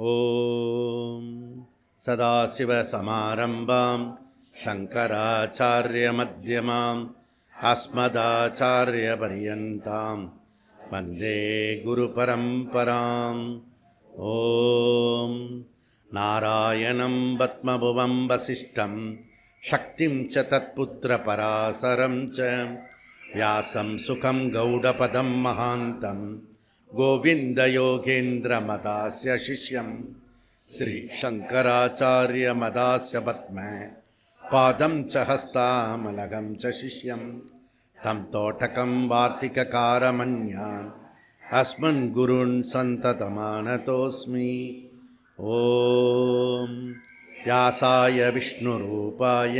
ஓம் சதாசிவசமாரம்பாம் சங்கராச்சார்யமத்யமாம் அஸ்மதாச்சார்யபர்யந்தாம் வந்தே குருபரம்பராம். ஓம் நாராயணம் பத்மபுவம் வசிஷ்டம் சக்திம் ச தத்புத்திரபராசரம் ச வியாசம் சுகம் கௌடபதம் மகாந்தம் கோவிந்தயோகேந்திரமதாஸ்ய சிஷ்யம் ஸ்ரீசங்கராச்சார்யமதாஸ்ய பத்ம பாதம் ச ஹஸ்தாமலகம் ச சிஷ்யம் தம் தோட்டகம் வார்த்திககாரமன்யான் அஸ்மன் குருன் சந்ததமானதோஸ்மி. ஓம் வியாசாய விஷ்ணுரூபாய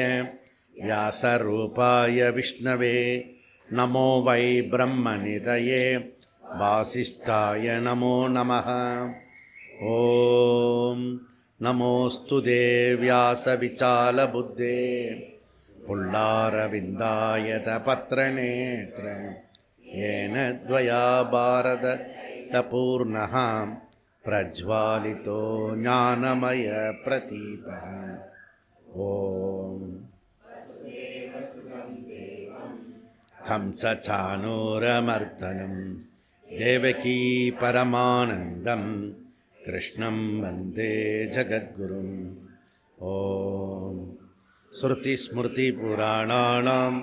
வியாசரூபாய விஷ்ணவே நமோ வை பிரம்மநிதயே வாசிஷ்டாய நமோ நமः. ஓம் நமோஸ்து வியாசவிசாலபுத்தே புல்லாரவிந்தாயத பத்ரநேத்ர येन द्वया भारतपूर्णः प्रज्वालितो ज्ञानमयप्रदीपः. ॐ कंसचाणूरमर्दनं देवकी परमानन्दं कृष्णं वन्दे जगद्गुरुम्. ॐ श्रुतिस्मृतिपुराणानाम्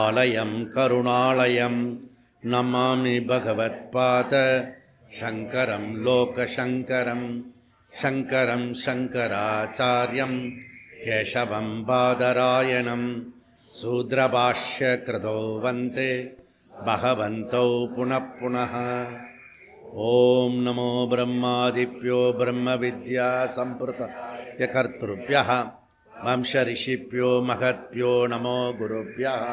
आलयं करुणालयं नमामि भगवत्पाद शङ्करं लोकशङ्करं शङ्करं शङ्कराचार्यं केशवं बादरायणं शूद्रभाष्यकृतो वन्दे भगवन्तौ पुनः पुनः. ॐ नमो ब्रह्मादिभ्यो ब्रह्मविद्या सम्प्रदाय कर्तृभ्यः वंशऋषिभ्यो महद्भ्यो नमो गुरुभ्यः.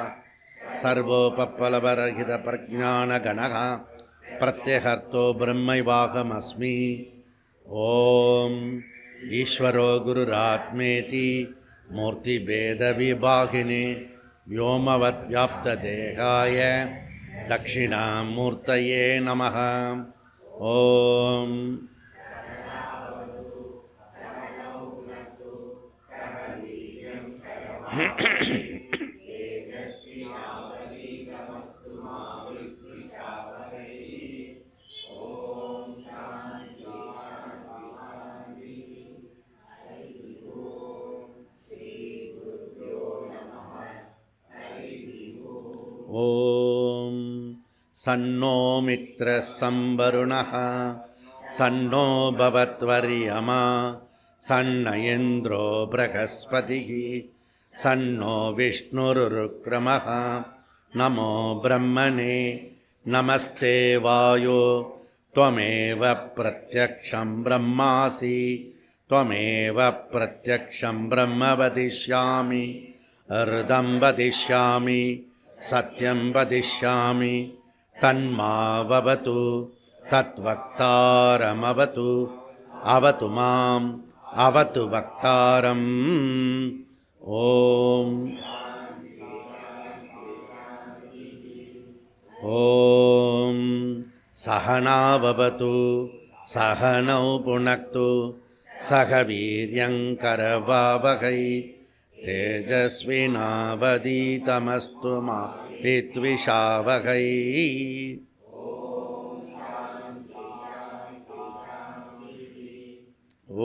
सर्वोपप्लवरहितप्रज्ञानगणः प्रत्यहर्तो ब्रह्मैवाहमस्मि. ॐ ईश्वरो गुरुरात्मेति मूर्तिभेदविभागिने व्योमवद्व्याप्तदेहाय दक्षिणामूर्तये नमः. ॐ ஓம் சன்னோ மித்ரः சம்வருணः சன்னோ பவத்வர்யமா சன்ன இந்திரோ ப்ரஹஸ்பதிः சன்னோ விஷ்ணுருருக்ரமः. நமோ பிரம்மணே நமஸ்தே வாயோ त्वमेव प्रत्यक्षं ब्रह्मासि त्वमेव प्रत्यक्षं ब्रह्म वदिष्यामि हृदं वदिष्यामि सत्यं वदिष्यामि तन्मावतु तद्वक्तारमवतु अवतु माम् अवतु वक्तारम्. ॐ ॐ सहनाववतु सहनौ पुनक्तु सह वीर्यङ्करवावहै तेजस्विनावधीतमस्तु मा विद्विषावहै.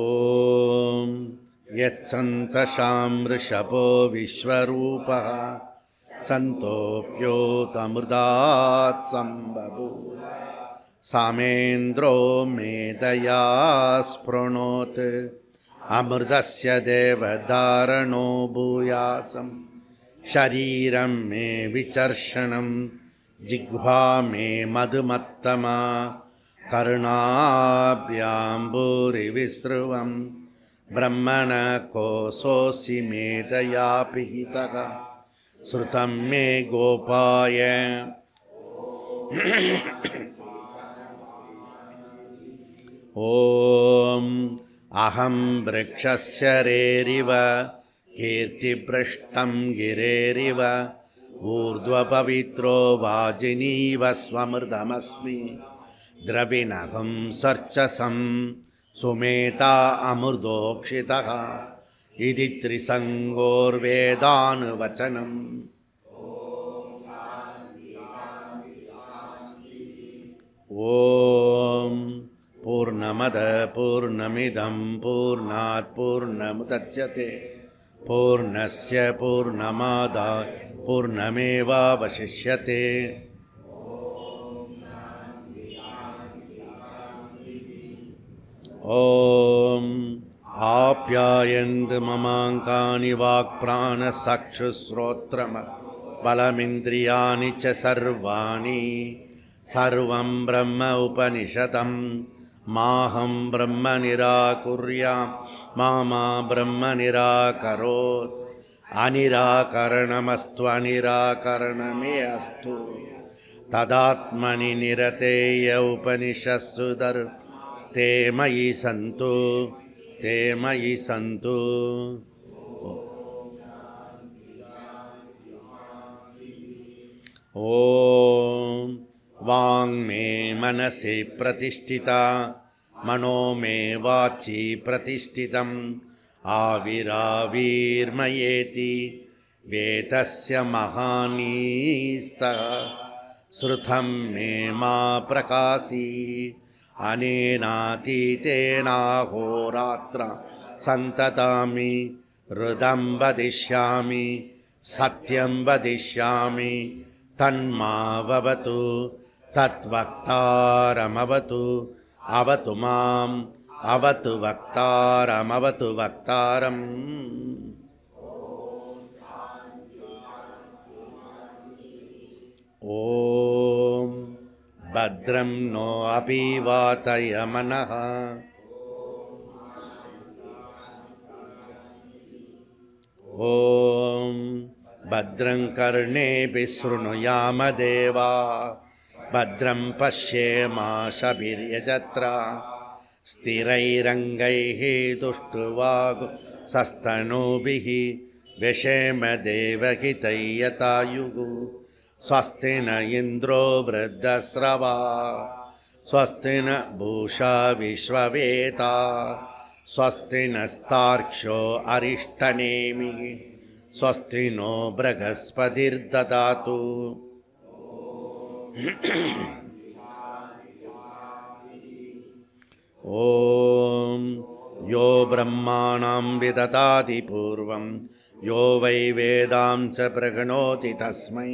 ॐ यत्सन्तशां वृषभो विश्वरूपः सन्तोऽप्योतमृतात् सम्बभूव सामेन्द्रो मेधया स्पृणोत् अमृतस्य देवधारणो भूयासं शरीरं मे विचर्षणं जिह्वा मे मधुमत्तमा कर्णाभ्याम्बुरिविसृवं ब्रह्मण कोशोऽसि मेधया पिहितः श्रुतं मे गोपाय. ॐ अहं वृक्षस्य रेरिव कीर्तिभ्रष्टं गिरेरिव ऊर्ध्वपवित्रो वाजिनीव स्वमृतमस्मि द्रविणहं सर्चसं சுமேதா அமிர்தோக்ஷிதः இதி த்ரிசங்கோர்வேதானுவச்சனம். ஓம் பூர்ணமத பூர்ணமிதம் பூர்ணாத் பூர்ணமுதச்யதே பூர்ணஸ்ய பூர்ணமாதாய பூர்ணமேவாவசிஷ்யதே. ஓம் ஆப்யாயந்து மமாங்கானி வாக்ப்ராணசக்ஷுஸ்ரோத்ரம பலமிந்திரியாணி ச சர்வாணி சர்வம் பிரம்ம உபனிஷதம் மாஹம் பிரம்ம நிராகுர்யாம் மாமா பிரம்ம நிராகரோத் அனிராகரணமஸ்து அனிராகரணமே அஸ்து ததாத்மனி நிரதேய உபனிஷத்சு தே மயி சந்து தே மயி சந்து. ஓம் வாங் மே மனசி பிரதிஷ்டிதா மனோ மே வாச்சி பிரதிஷ்டிதம் ஆவிராவிர்மயேதி வேதஸ்ய மகானீஸ்தः ஸ்ருதம் மே மா பிரகாசி அனேனாதீதேனாஹோராத்ர சந்ததாமி ருதம் வதிஷ்யாமி சத்யம் வதிஷ்யாமி தன்மாவது தத்வக்தாரமவது அவது மாம் அவது வக்தாரமவது வக்தாரம். ஓம் பத்ரம் நோ அபிவாதய மனஹ ஓம் பத்ரங் கர்ணேபி ஸ்ருணுயாம தேவா பத்ரம் பஷ்யேமாஷபிர்யஜத்ரா ஸ்திரைரங்கைः துஷ்டுவாகு சஸ்தனூபிः விஷேம தேவகிதை யதாயுகு ஸ்வஸ்தி ந இந்திரோ விருத்தஸ்ரவா ஸ்வஸ்தி ந பூஷா விஸ்வவேதா ஸ்வஸ்தி நஸ்தார்க்ஷோ அரிஷ்டநேமி ஸ்வஸ்தி நோ ப்ரஹஸ்பதிர்ததாது. ஓம் யோ பிரம்மாணாம் விததாதி பூர்வம் யோ வை வேதாம் ச பிரகணோதி தஸ்மை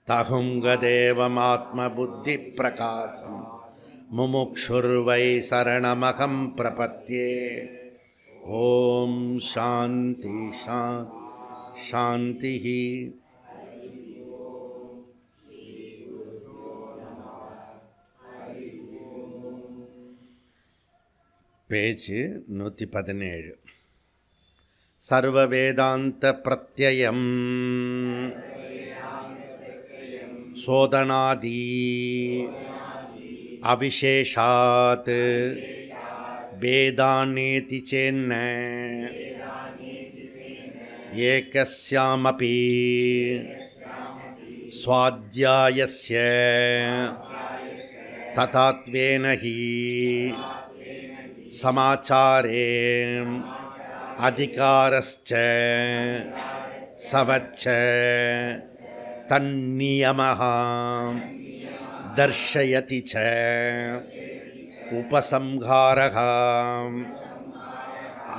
தஹுங்கதேவமாத்மபுத்தி பிரகாசம் முமுக்ஷுர்வை சரணமகம் பிரபத்யே. ஓம் சாந்தி சாந்தி. பேஜ் 117. சர்வ வேதாந்த பிரத்யயம் சோதனாதி அவிசேஷாத் வேதானேதி சேன்ன ஏகஸ்யாமபி ஸ்வாத்யாயஸ்ய ததாத்வேன ஹி சமாச்சாரே அதிகாரஸ்ச சவச்ச தன்னியமஹ தர்ஷயதி ச உபசம்ஹாரஹ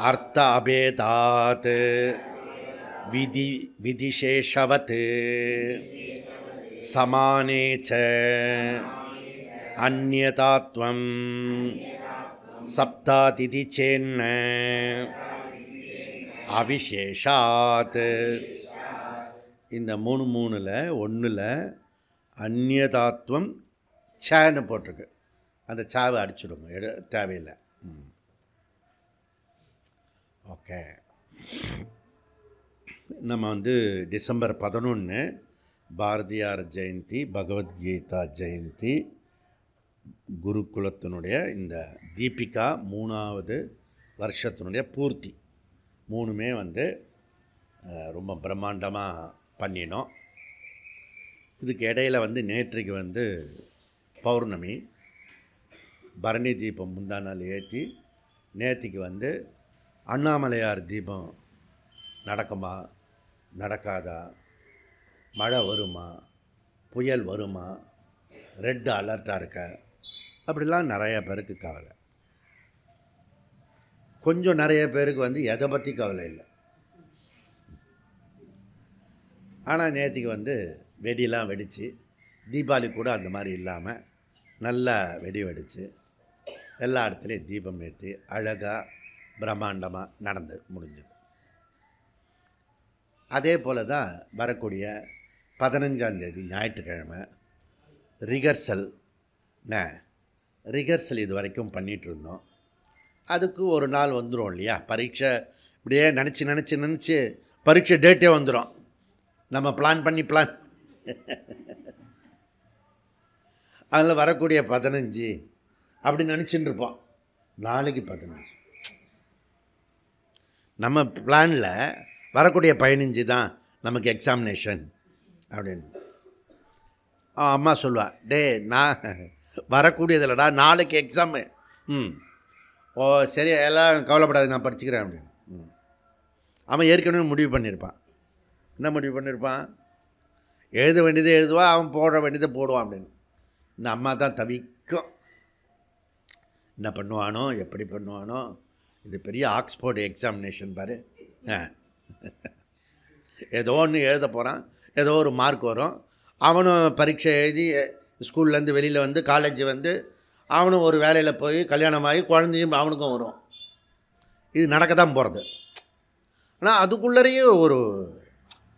அர்த்த அபேதாத் விதிசேஷவத் சமானே ச அந்யதாத்வம் சப்தாதிதி சேன்ன அவிசேஷாத். இந்த 3-3ல் 1ல் அந்நியதாத்வம் சேன்னு போட்டிருக்கு. அந்த சாவை அடிச்சுடுங்க, தேவையில்லை. ஓகே. நம்ம டிசம்பர் 11 பாரதியார் ஜெயந்தி, பகவத்கீதா ஜெயந்தி, குருகுலத்தினுடைய இந்த தீபிகா 3வது வருஷத்தினுடைய பூர்த்தி 3மே ரொம்ப பிரம்மாண்டமாக பண்ணினோம். இதுக்கு இடையில் நேற்றைக்கு பௌர்ணமி, பரணி தீபம் முந்தா நாள் ஏற்றி நேத்திக்கு வந்து அண்ணாமலையார் தீபம் நடக்குமா நடக்காதா, மழை வருமா, புயல் வருமா, ரெட் அலர்ட்டாக இருக்க, அப்படிலாம் நிறைய பேருக்கு கவலை. கொஞ்சம் நிறைய பேருக்கு வந்து எதை பற்றி கவலை இல்லை. ஆனால் நேற்றுக்கு வந்து வெடிலாம் வெடித்து, தீபாவளி கூட அந்த மாதிரி இல்லாமல் நல்லா வெடி வெடித்து எல்லா இடத்துலையும் தீபம் ஏற்றி அழகாக பிரம்மாண்டமாக நடந்து முடிஞ்சது. அதே போல் தான் வரக்கூடிய 15ஆம் தேதி ஞாயிற்றுக்கிழமை ரிகர்சல் இது வரைக்கும் பண்ணிகிட்ருந்தோம். அதுக்கு ஒரு நாள் வந்துடும் இல்லையா, பரீட்சை இப்படியே நினச்சி பரீட்சை டேட்டே வந்துடும். நம்ம பிளான் அதில் வரக்கூடிய 15 அப்படி நினச்சின்னு இருப்போம். நாளைக்கு 15 நம்ம பிளானில் வரக்கூடிய 15 தான் நமக்கு எக்ஸாமினேஷன் அப்படின்னு அம்மா சொல்லுவா, டே நான் வரக்கூடியதில்லடா, நாளைக்கு எக்ஸாமு. ஓ சரி, எல்லாம் கவலைப்படாது, நான் படிச்சுக்கிறேன் அப்படின்னு. அவன் ஏற்கனவே முடிவு பண்ணியிருப்பான். என்ன முடிவு பண்ணியிருப்பான்? எழுத வேண்டியதை எழுதுவான், அவன் போட வேண்டியதை போடுவான் அப்படின்னு. இந்த அம்மா தான் தவிக்கும். என்ன பண்ணுவானோ, எப்படி பண்ணுவானோ. இது பெரிய ஆக்ஸ்போர்ட் எக்ஸாமினேஷன் பாரு. ஏதோ ஒன்று எழுத போகிறான், ஏதோ ஒரு மார்க் வரும். அவனும் பரீட்சை எழுதி ஸ்கூல்லேருந்து வெளியில் வந்து காலேஜ் வந்து அவனும் ஒரு வேலையில் போய் கல்யாணமாகி குழந்தையும் அவனுக்கும் வரும். இது நடக்க தான் போகிறது. ஆனால் அதுக்குள்ளேயே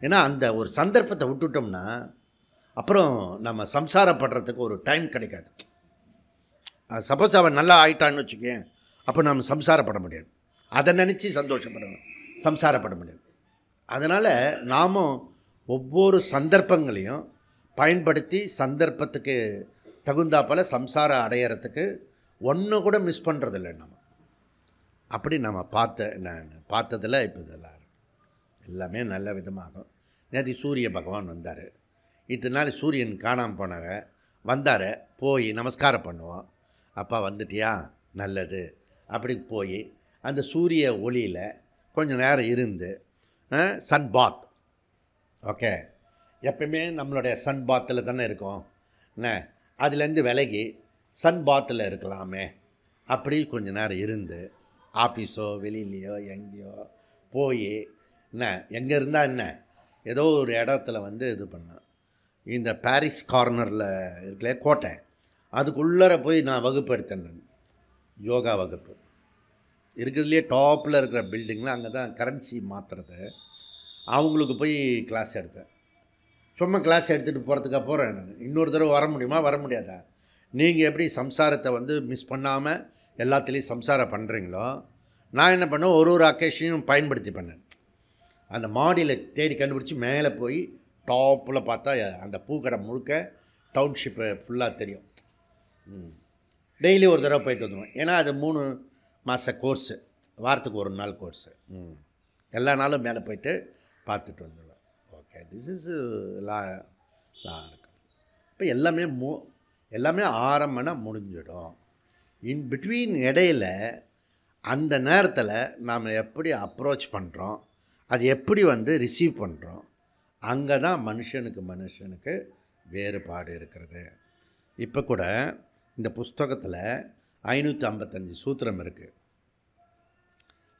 ஏன்னா அந்த ஒரு சந்தர்ப்பத்தை விட்டுட்டோம்னா அப்புறம் நம்ம சம்சாரப்படுறதுக்கு ஒரு டைம் கிடைக்காது. சப்போஸ் அவன் நல்லா ஆயிட்டான்னு வச்சுக்கேன், அப்போ நம்ம சம்சாரப்பட முடியாது. அதை நினச்சி சந்தோஷப்படணும், சம்சாரப்பட முடியாது. அதனால் நாமும் ஒவ்வொரு சந்தர்ப்பங்களையும் பயன்படுத்தி சந்தர்ப்பத்துக்கு தகுந்தாப்பில் சம்சாரம் அடையிறதுக்கு ஒன்று கூட மிஸ் பண்ணுறதில்லை நம்ம. அப்படி நம்ம பார்த்ததில் இப்போ இதெல்லாம் எல்லாமே நல்ல விதமாகும். நேற்று சூரிய பகவான் வந்தார். இத்தனை நாள் சூரியன் காணாமல் போனாங்க, வந்தார், போய் நமஸ்காரம் பண்ணுவோம். அப்பா வந்துட்டியா, நல்லது அப்படி போய் அந்த சூரிய ஒளியில் கொஞ்சம் நேரம் இருந்து சன் பாத். ஓகே, எப்பயுமே நம்மளுடைய சன் பாத்தில் தானே இருக்கோம். என்ன அதுலேருந்து விலகி சன் பாத்தில் இருக்கலாமே, அப்படி கொஞ்சம் நேரம் இருந்து ஆஃபீஸோ வெளியிலையோ எங்கேயோ போய் எங்கே இருந்தால் ஏதோ ஒரு இடத்துல வந்து இது பண்ணேன். இந்த பாரிஸ் கார்னரில் இருக்கல கோட்டை, அதுக்குள்ளே போய் நான் வகுப்பு எடுத்தேன். யோகா வகுப்பு இருக்கிறதுலையே டாப்பில் இருக்கிற பில்டிங்கில் அங்கே தான் கரன்சி மாற்றுறது. அவங்களுக்கு போய் கிளாஸ் எடுத்தேன். சும்மா கிளாஸ் எடுத்துகிட்டு போகிறதுக்காக போகிறேன் நான். இன்னொரு தடவை வர முடியுமா, வர முடியாதா? நீங்கள் எப்படி சம்சாரத்தை வந்து மிஸ் பண்ணாமல் எல்லாத்துலேயும் சம்சாரம் பண்ணுறீங்களோ, நான் என்ன பண்ணேன், ஒரு அக்கேஷனையும் பயன்படுத்தி பண்ணேன். அந்த மாடியில் தேடி கண்டுபிடிச்சி மேலே போய் டாப்பில் பார்த்தா அந்த பூக்கடை முழுக்க டவுன்ஷிப்பை ஃபுல்லாக தெரியும். டெய்லி ஒரு தடவை போயிட்டு வந்துடுவேன். ஏன்னா அது 3 மாத கோர்ஸு, வாரத்துக்கு ஒரு நாள் கோர்ஸு. எல்லா நாளும் மேலே போயிட்டு பார்த்துட்டு வந்துடுவேன். ஓகே, திஸ் இஸ் லா இருக்குது. இப்போ எல்லாமே ஆரம்பம்னா முடிஞ்சிடும். இன் பிட்வீன் இடையில் அந்த நேரத்தில் நாம் எப்படி அப்ரோச் பண்ணுறோம், அது எப்படி வந்து ரிசீவ் பண்ணுறோம், அங்கே தான் மனுஷனுக்கு வேறுபாடு இருக்கிறது. இப்போ கூட இந்த புஸ்தகத்தில் 555 சூத்திரம் இருக்குது.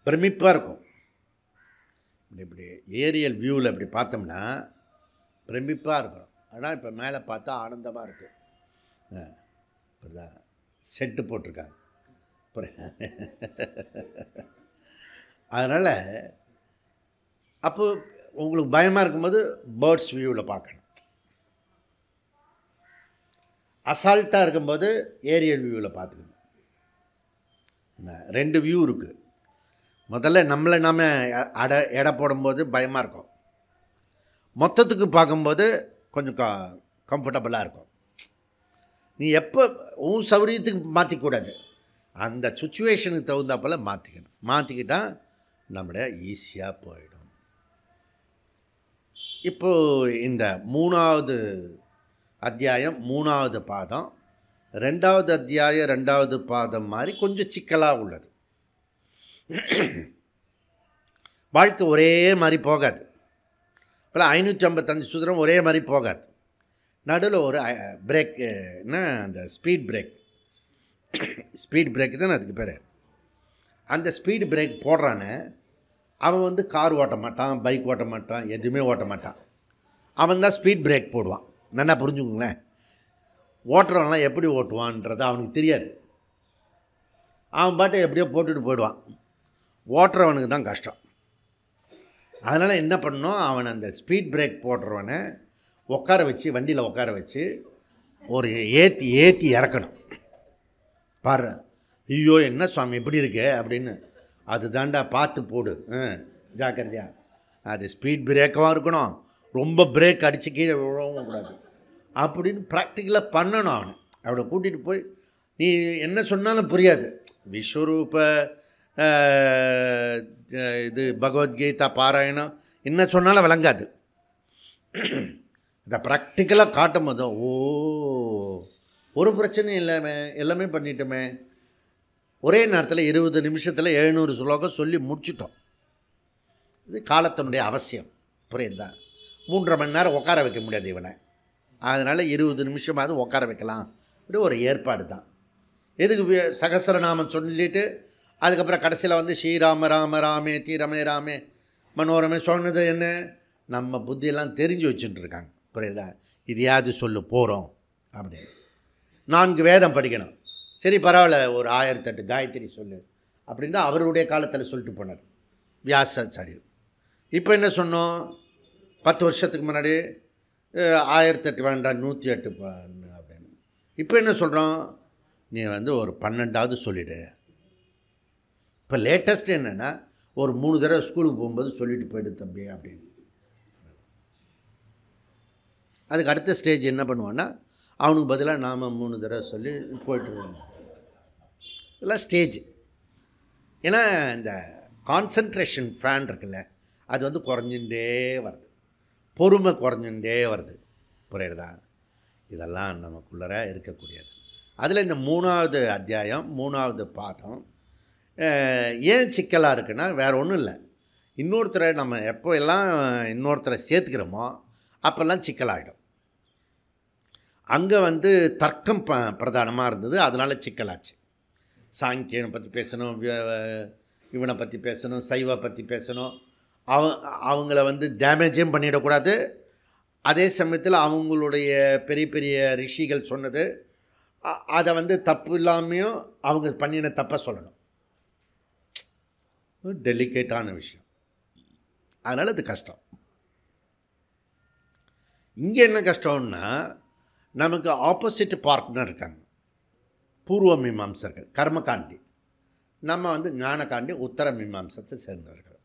பிரமிப்பாக இருக்கும். இப்படி ஏரியல் வியூவில் இப்படி பார்த்தோம்னா பிரமிப்பாக இருக்கும். ஆனால் இப்போ மேலே பார்த்தா ஆனந்தமாக இருக்குது. இப்படிதான் செட்டு போட்டிருக்காங்க. அதனால் அப்போ உங்களுக்கு பயமாக இருக்கும்போது பேர்ட்ஸ் வியூவில் பார்க்கணும். அசால்ட்டாக இருக்கும்போது ஏரியல் வியூவில் பார்த்துக்கணும். 2 வியூ இருக்குது. முதல்ல நம்மளை நாம் எடை போடும்போது பயமாக இருக்கும். மொத்தத்துக்கு பார்க்கும்போது கொஞ்சம் கம்ஃபர்டபுளாக இருக்கும். நீ எப்போ உன் சௌரியத்துக்கு மாற்றிக்கூடாது, அந்த சுச்சுவேஷனுக்கு தகுந்தாப்பில் மாற்றிக்கணும். மாற்றிக்கிட்டால் நம்மளை ஈஸியாக போயிடும். இப்போது இந்த 3வது அத்தியாயம் 3வது பாதம் 2வது அத்தியாயம் 2வது பாதம் மாதிரி கொஞ்சம் சிக்கலாக உள்ளது. வாழ்க்கை ஒரே மாதிரி போகாது. இப்போ 555 சுதந்திரம் ஒரே மாதிரி போகாது. நடுவில் ஒரு பிரேக்குன்னா அந்த ஸ்பீட் பிரேக் தானே அதுக்கு பேர். அந்த ஸ்பீடு பிரேக் போடுறானே அவன் வந்து கார் ஓட்ட மாட்டான், பைக் ஓட்ட மாட்டான், எதுவுமே ஓட்ட மாட்டான். அவன் தான் ஸ்பீட் பிரேக் போடுவான். நல்லா புரிஞ்சுக்கோங்களேன். ஓட்டுறவன்லாம் எப்படி ஓட்டுவான்றது அவனுக்கு தெரியாது. அவன் பாட்டை எப்படியோ போட்டுட்டு போயிடுவான். ஓட்டுறவனுக்கு தான் கஷ்டம். அதனால் என்ன பண்ணணும், அவன் அந்த ஸ்பீட் பிரேக் போடுறவனை உட்கார வச்சு, வண்டியில் உட்கார வச்சு ஒரு ஏற்றி இறக்கணும். பாரு, ஐயோ என்ன சுவாமி இப்படி இருக்கே அப்படின்னு. அது தாண்டா பார்த்து போடு, ஜாக்கிரதையா. அது ஸ்பீட் பிரேக்காகவும் இருக்கணும், ரொம்ப பிரேக் அடித்து கீழே விழவும் கூடாது அப்படின்னு ப்ராக்டிக்கலாக பண்ணணும். அவனை கூட்டிகிட்டு போய் நீ என்ன சொன்னாலும் புரியாது. விஸ்வரூப இது பகவத்கீதா பாராயணம் என்ன சொன்னாலும் விளங்காது. அதை ப்ராக்டிக்கலாக காட்டும் போதும் ஒரு பிரச்சனையும் இல்லாமல் எல்லாமே பண்ணிட்டோமே. ஒரே நேரத்தில் 20 நிமிஷத்தில் 700 ஸ்லோகம் சொல்லி முடிச்சிட்டோம். இது காலத்தினுடைய அவசியம், புரியுதா? 3.5 மணி நேரம் உட்கார வைக்க முடியாது இவனை. அதனால் 20 நிமிஷமாவது உட்கார வைக்கலாம் அப்படி ஒரு ஏற்பாடு தான். எதுக்கு சகஸ்ரநாமம் சொல்லிவிட்டு அதுக்கப்புறம் கடைசியில் வந்து ஸ்ரீராம ராம ராமே தீரமே ராமே மனோரமே சொன்னது என்ன? நம்ம புத்தியெல்லாம் தெரிஞ்சு வச்சுட்டுருக்காங்க, புரியுதா? இதையாவது சொல்லு போகிறோம் அப்படின்னு. 4 வேதம் படிக்கணும், சரி பரவாயில்ல ஒரு 1008 காயத்ரி சொல்லு அப்படின்னு தான் அவருடைய காலத்தில் சொல்லிட்டு போனார் வியாசாச்சாரியர். இப்போ என்ன சொன்னோம்? 10 வருஷத்துக்கு முன்னாடி 1008 வேண்டாம் 108 அப்படின்னு. இப்போ என்ன சொல்கிறோம்? நீ வந்து ஒரு 12ஆவது சொல்லிவிடு. இப்போ லேட்டஸ்ட் என்னென்னா ஒரு 3 தடவை ஸ்கூலுக்கு போகும்போது சொல்லிட்டு போய்டு தம்பி அப்படின்னு. அதுக்கு அடுத்த ஸ்டேஜ் என்ன பண்ணுவான்னா அவனுக்கு பதிலாக நாம் 3 தடவை சொல்லி போய்ட்டுருவோம். இதெல்லாம் ஸ்டேஜ். ஏன்னா இந்த கான்சன்ட்ரேஷன் ஃபேன் இருக்குல்ல, அது வந்து குறைஞ்சுட்டே வருது, பொறுமை குறைஞ்சுட்டே வருது, புரியுறதா? இதெல்லாம் நமக்குள்ளர இருக்கக்கூடியது. அதில் இந்த 3வது அத்தியாயம் 3வது பாதம் ஏன் சிக்கலாக இருக்குன்னா வேறு ஒன்றும் இல்லை. இன்னொருத்தரை நம்ம எப்போ எல்லாம் இன்னொருத்தரை சேர்த்துக்கிறோமோ அப்போல்லாம் சிக்கலாகிடும். அங்கே வந்து தர்க்கம் பிரதானமாக இருந்தது, அதனால் சிக்கலாச்சு. சாங்கியனை பற்றி பேசணும், இவனை பற்றி பேசணும், சைவா பற்றி பேசணும். அவங்கள வந்து டேமேஜும் பண்ணிடக்கூடாது. அதே சமயத்தில் அவங்களுடைய பெரிய பெரிய ரிஷிகள் சொன்னது அதை வந்து தப்பு இல்லாமையும் அவங்க பண்ணின தப்பை சொல்லணும். டெலிகேட்டான விஷயம். அதனால் அது கஷ்டம். இங்கே என்ன கஷ்டம்னா நமக்கு ஆப்போசிட் பார்ட்னர் இருக்காங்க, பூர்வ மீமாம்சர்கள், கர்மகாண்டி. நம்ம வந்து ஞானகாண்டி உத்தர மீமாம்சத்தை சேர்ந்தவர்கள்.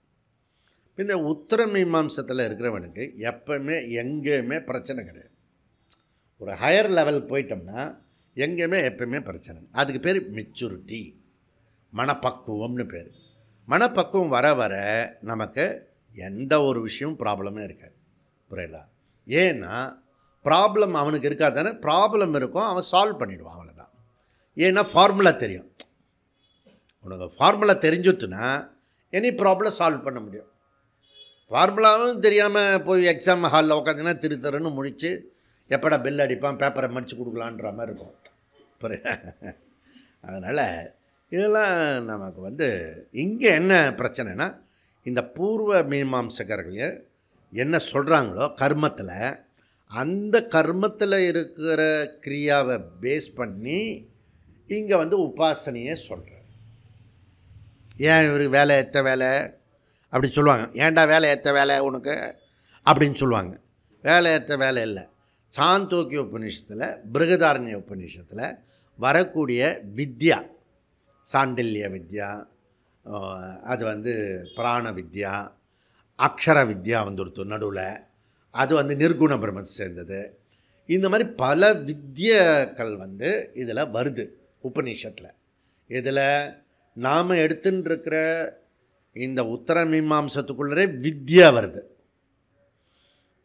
இந்த உத்தர மீமாம்சத்தில் இருக்கிறவனுக்கு எப்பவுமே எங்கேயுமே பிரச்சனை கிடையாது. ஒரு ஹையர் லெவல் போயிட்டோம்னா எங்கேயுமே எப்பவுமே பிரச்சனை. அதுக்கு பேர் மெச்சூரிட்டி, மனப்பக்குவம்னு பேர். மனப்பக்குவம் வர வர நமக்கு எந்த ஒரு விஷயமும் ப்ராப்ளமே இருக்காது, புரியுதா? ஏன்னா ப்ராப்ளம் அவனுக்கு இருக்காதானே, ப்ராப்ளம் இருக்கும், அவன் சால்வ் பண்ணிவிடுவான், அவ்வளோதான். ஏன்னா ஃபார்முலா தெரியும். உனக்கு ஃபார்முலா தெரிஞ்சுட்டுனா எனி ப்ராப்ளம் சால்வ் பண்ண முடியும். ஃபார்முலாவும் தெரியாமல் போய் எக்ஸாம் ஹாலில் உட்காந்துன்னா திருத்தருன்னு முடித்து எப்படா பெல் அடிப்பான் பேப்பரை மடித்து கொடுக்கலான்ற மாதிரி இருக்கும், புரியுதா? அதனால் இதெல்லாம் நமக்கு வந்து இங்கே என்ன பிரச்சனைனா இந்த பூர்வ மீமாம்சகர்கள் என்ன சொல்கிறாங்களோ கர்மத்தில், அந்த கர்மத்தில் இருக்கிற கிரியாவை பேஸ் பண்ணி இங்கே வந்து உபாசனையே சொல்கிறார். ஏன் இவருக்கு வேலை ஏற்ற வேலை அப்படின்னு சொல்லுவாங்க. ஏன்டா வேலை ஏற்ற வேலை உனக்கு அப்படின்னு சொல்லுவாங்க. வேலை ஏற்ற வேலை இல்லை. சாந்தோக்கிய உபநிஷத்தில் பிருகதாரண்ய உபநிஷத்தில் வரக்கூடிய வித்யா, சாண்டில்ய வித்யா, அது வந்து பிராண வித்யா, அக்ஷர வித்யா வந்துடுத்து நடுவில், அது வந்து நிர்குண பிரம்மத்தை சேர்ந்தது. இந்த மாதிரி பல வித்யாக்கள் வந்து இதில் வருது உபநிஷத்தில். இதில் நாம் எடுத்துன்னு இருக்கிற இந்த உத்தர மீமாம்சத்துக்குள்ளே வித்யா வருது.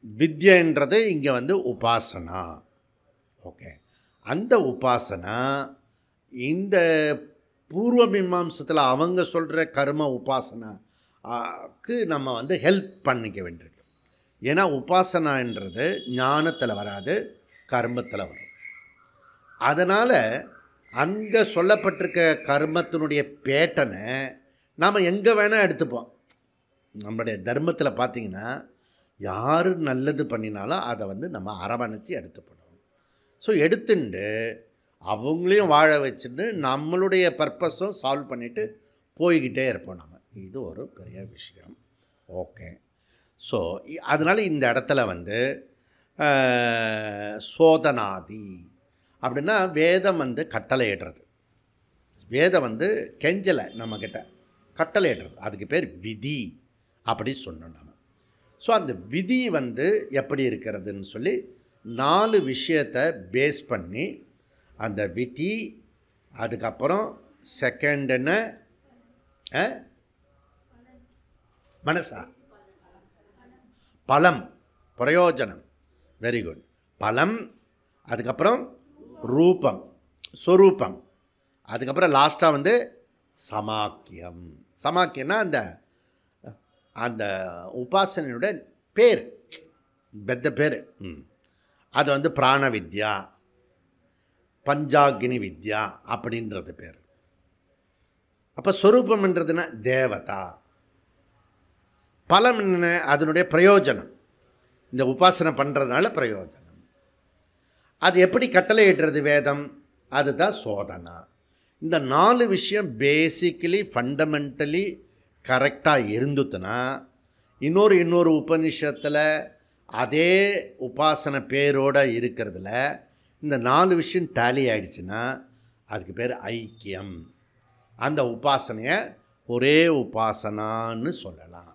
வித்யன்றது இங்கே வந்து உபாசனா. ஓகே, அந்த உபாசனா இந்த பூர்வ மீமாம்சத்தில் அவங்க சொல்கிற கர்ம உபாசனாக்கு நம்ம வந்து ஹெல்ப் பண்ணிக்க வேண்டியிருக்கு. ஏன்னா உபாசனான்றது ஞானத்தில் வராது, கர்மத்தில் வரும். அதனால் அங்கே சொல்லப்பட்டிருக்க கர்மத்தினுடைய பேட்டனை நாம் எங்கே வேணால் எடுத்துப்போம். நம்மளுடைய தர்மத்தில் பார்த்திங்கன்னா யார் நல்லது பண்ணினாலும் அதை வந்து நம்ம அரவணைச்சி எடுத்துப்போம். ஸோ எடுத்துட்டு அவங்களையும் வாழ வச்சுட்டு நம்மளுடைய பர்பஸும் சால்வ் பண்ணிவிட்டு போய்கிட்டே இருப்போம் நம்ம. இது ஒரு பெரிய விஷயம். ஓகே. ஸோ அதனால் இந்த இடத்துல வந்து சோதனாதி அப்படின்னா வேதம் வந்து கட்டளையிடுறது. வேதம் வந்து கெஞ்சலை, நம்மக்கிட்ட கட்டளையிடுறது. அதுக்கு பேர் விதி அப்படி சொன்னோம் நம்ம. ஸோ அந்த விதி வந்து எப்படி இருக்கிறதுன்னு சொல்லி 4 விஷயத்தை பேஸ் பண்ணி அந்த விதி, அதுக்கப்புறம் செகண்ட் என்ன மனசா பலம், பிரயோஜனம், வெரி குட், பலம், அதுக்கப்புறம் ரூபம், ஸ்வரூபம், அதுக்கப்புறம் லாஸ்ட்டாக வந்து சமாக்கியம். சமாக்கியம்னா அந்த அந்த உபாசனையோட பேர், பெத்த பேர். அது வந்து பிராண வித்யா, பஞ்சாக்னி வித்யா அப்படின்றது பேர். அப்போ ஸ்வரூபம்ன்றதுன்னா தேவதா, பலம் என்ன அதனுடைய பிரயோஜனம், இந்த உபாசனை பண்ணுறதுனால பிரயோஜனம். அது எப்படி கட்டளையிடுறது வேதம், அதுதான் சோதனா. இந்த 4 விஷயம் பேசிக்கலி ஃபண்டமெண்டலி கரெக்டாக இருந்துச்சுன்னா இன்னொரு உபனிஷத்தில் அதே உபாசனை பேரோடு இருக்கிறதுல இந்த 4 விஷயம் டேலி ஆகிடுச்சுன்னா அதுக்கு பேர் ஐக்கியம். அந்த உபாசனையை ஒரே உபாசனான்னு சொல்லலாம்.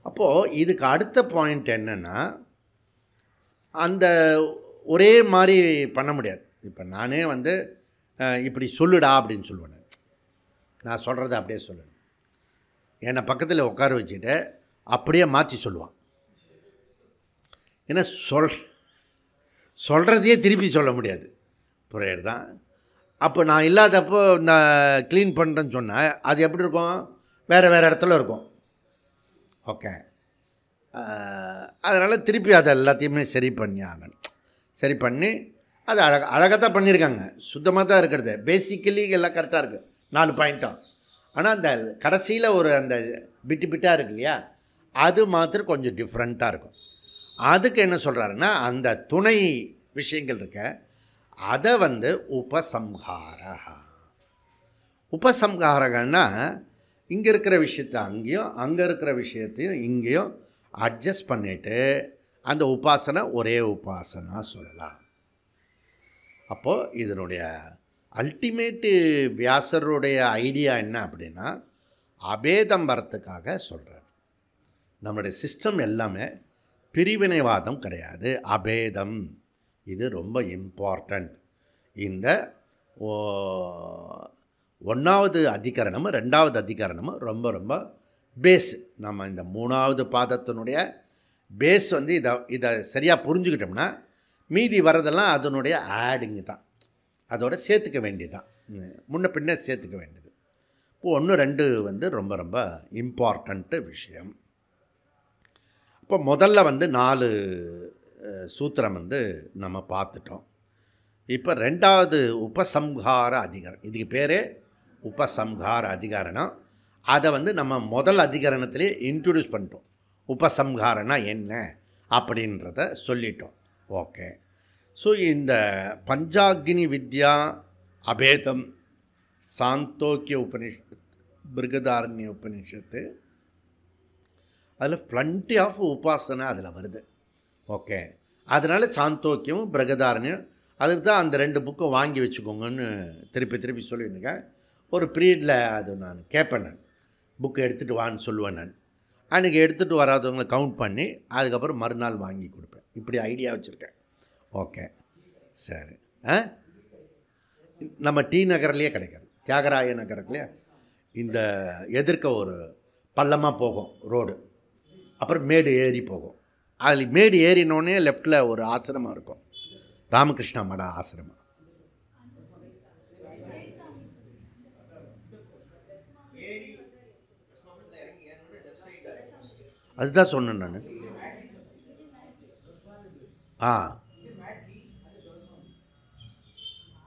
அப்போது இதுக்கு அடுத்த பாயிண்ட் என்னென்னா, அந்த ஒரே மாதிரி பண்ண முடியாது. இப்போ நானே வந்து இப்படி சொல்லுடா அப்படின்னு சொல்லுவேன். நான் சொல்கிறத அப்படியே சொல்லணும். என்னை பக்கத்தில் உட்கார வச்சுட்டு அப்படியே மாற்றி சொல்லுவான். ஏன்னா சொல்கிறதையே திருப்பி சொல்ல முடியாது. புரியுது தான். அப்போ நான் இல்லாதப்போ நான் க்ளீன் பண்ணுறேன்னு சொன்னேன், அது எப்படி இருக்கும், வேறு இடத்துல இருக்கும். ஓகே. அதனால் திருப்பி அதை எல்லாத்தையுமே சரி பண்ணி ஆகணும். சரி பண்ணி அது அழகாக தான் பண்ணியிருக்காங்க, சுத்தமாக தான் இருக்கிறது. பேசிக்கலி எல்லாம் கரெக்டாக இருக்குது, 4 பாயிண்ட்டும். ஆனால் அந்த கடைசியில் ஒரு அந்த பிட்டாக இருக்கு இல்லையா, அது மாத்திரம் கொஞ்சம் டிஃப்ரெண்ட்டாக இருக்கும். அதுக்கு என்ன சொல்கிறாருன்னா, அந்த துணை விஷயங்கள் இருக்க அதை வந்து உபசம்ஹாரகன்னா இங்கே இருக்கிற விஷயத்தை அங்கேயும், அங்கே இருக்கிற விஷயத்தையும் இங்கேயும் அட்ஜஸ்ட் பண்ணிவிட்டு அந்த உபாசனை ஒரே உபாசனா சொல்லலாம். அப்போது இதனுடைய அல்டிமேட்டு வியாசருடைய ஐடியா என்ன அப்படின்னா, அபேதம் வரத்துக்காக சொல்கிறார். நம்மளுடைய சிஸ்டம் எல்லாமே பிரிவினைவாதம் கிடையாது, அபேதம். இது ரொம்ப இம்பார்ட்டண்ட். இந்த 1வது அதிகரணமும் 2வது அதிகரணமும் ரொம்ப ரொம்ப பேஸ். நம்ம இந்த 3வது பாதத்தினுடைய பேஸ் வந்து இதை சரியாக புரிஞ்சுக்கிட்டோம்னா மீதி வரதெல்லாம் அதனுடைய ஆடிங்கு தான், அதோட சேர்த்துக்க வேண்டியது தான், முன்ன பின்ன சேர்த்துக்க வேண்டியது. இப்போ 1, 2 வந்து ரொம்ப ரொம்ப இம்பார்ட்டண்ட்டு விஷயம். இப்போ முதல்ல வந்து 4 சூத்திரம் வந்து நம்ம பார்த்துட்டோம். இப்போ 2வது உபசம்ஹார அதிகாரம், இதுக்கு பேரே உபசம்ஹார அதிகாரணம். அதை வந்து நம்ம முதல் அதிகரணத்திலே இன்ட்ரடியூஸ் பண்ணிட்டோம். உபசம்ஹாரனா என்ன அப்படின்றத சொல்லிட்டோம். ஓகே. ஸோ இந்த பஞ்சாக்னி வித்யா, அபேதம், சாந்தோக்கிய உபனிஷத்து, பிருகதாரண்ய உபனிஷத்து, அதில் ப்ளண்ட்டி ஆஃப் உபாசனை அதில் வருது. ஓகே. அதனால் சாந்தோக்கியம், பிருகதாரண்யம், அதுக்கு தான் அந்த 2 புக்கும் வாங்கி வச்சுக்கோங்கன்னு திருப்பி சொல்லியிருந்தேங்க. ஒரு பீரியடில் அது நான் கேட்பேன், நான் புக்கு எடுத்துகிட்டு வான்னு சொல்லுவேன். நான் அன்றைக்கி எடுத்துகிட்டு வராதவங்களை கவுண்ட் பண்ணி அதுக்கப்புறம் மறுநாள் வாங்கி கொடுப்பேன். இப்படி ஐடியா வச்சுருக்கேன். ஓகே, சரி. நம்ம டி நகர்லேயே கிடைக்காது, தியாகராய நகர்லையே இந்த எதிர்க்க ஒரு பள்ளமாக போகும் ரோடு, அப்புறம் மேடு ஏறி போகும். அதில் மேடு ஏறினோடனே லெஃப்டில் ஒரு ஆசிரமம் இருக்கும், ராமகிருஷ்ணா மட ஆசிரமம். அதுதான் சொன்னேன் நான். ஆ,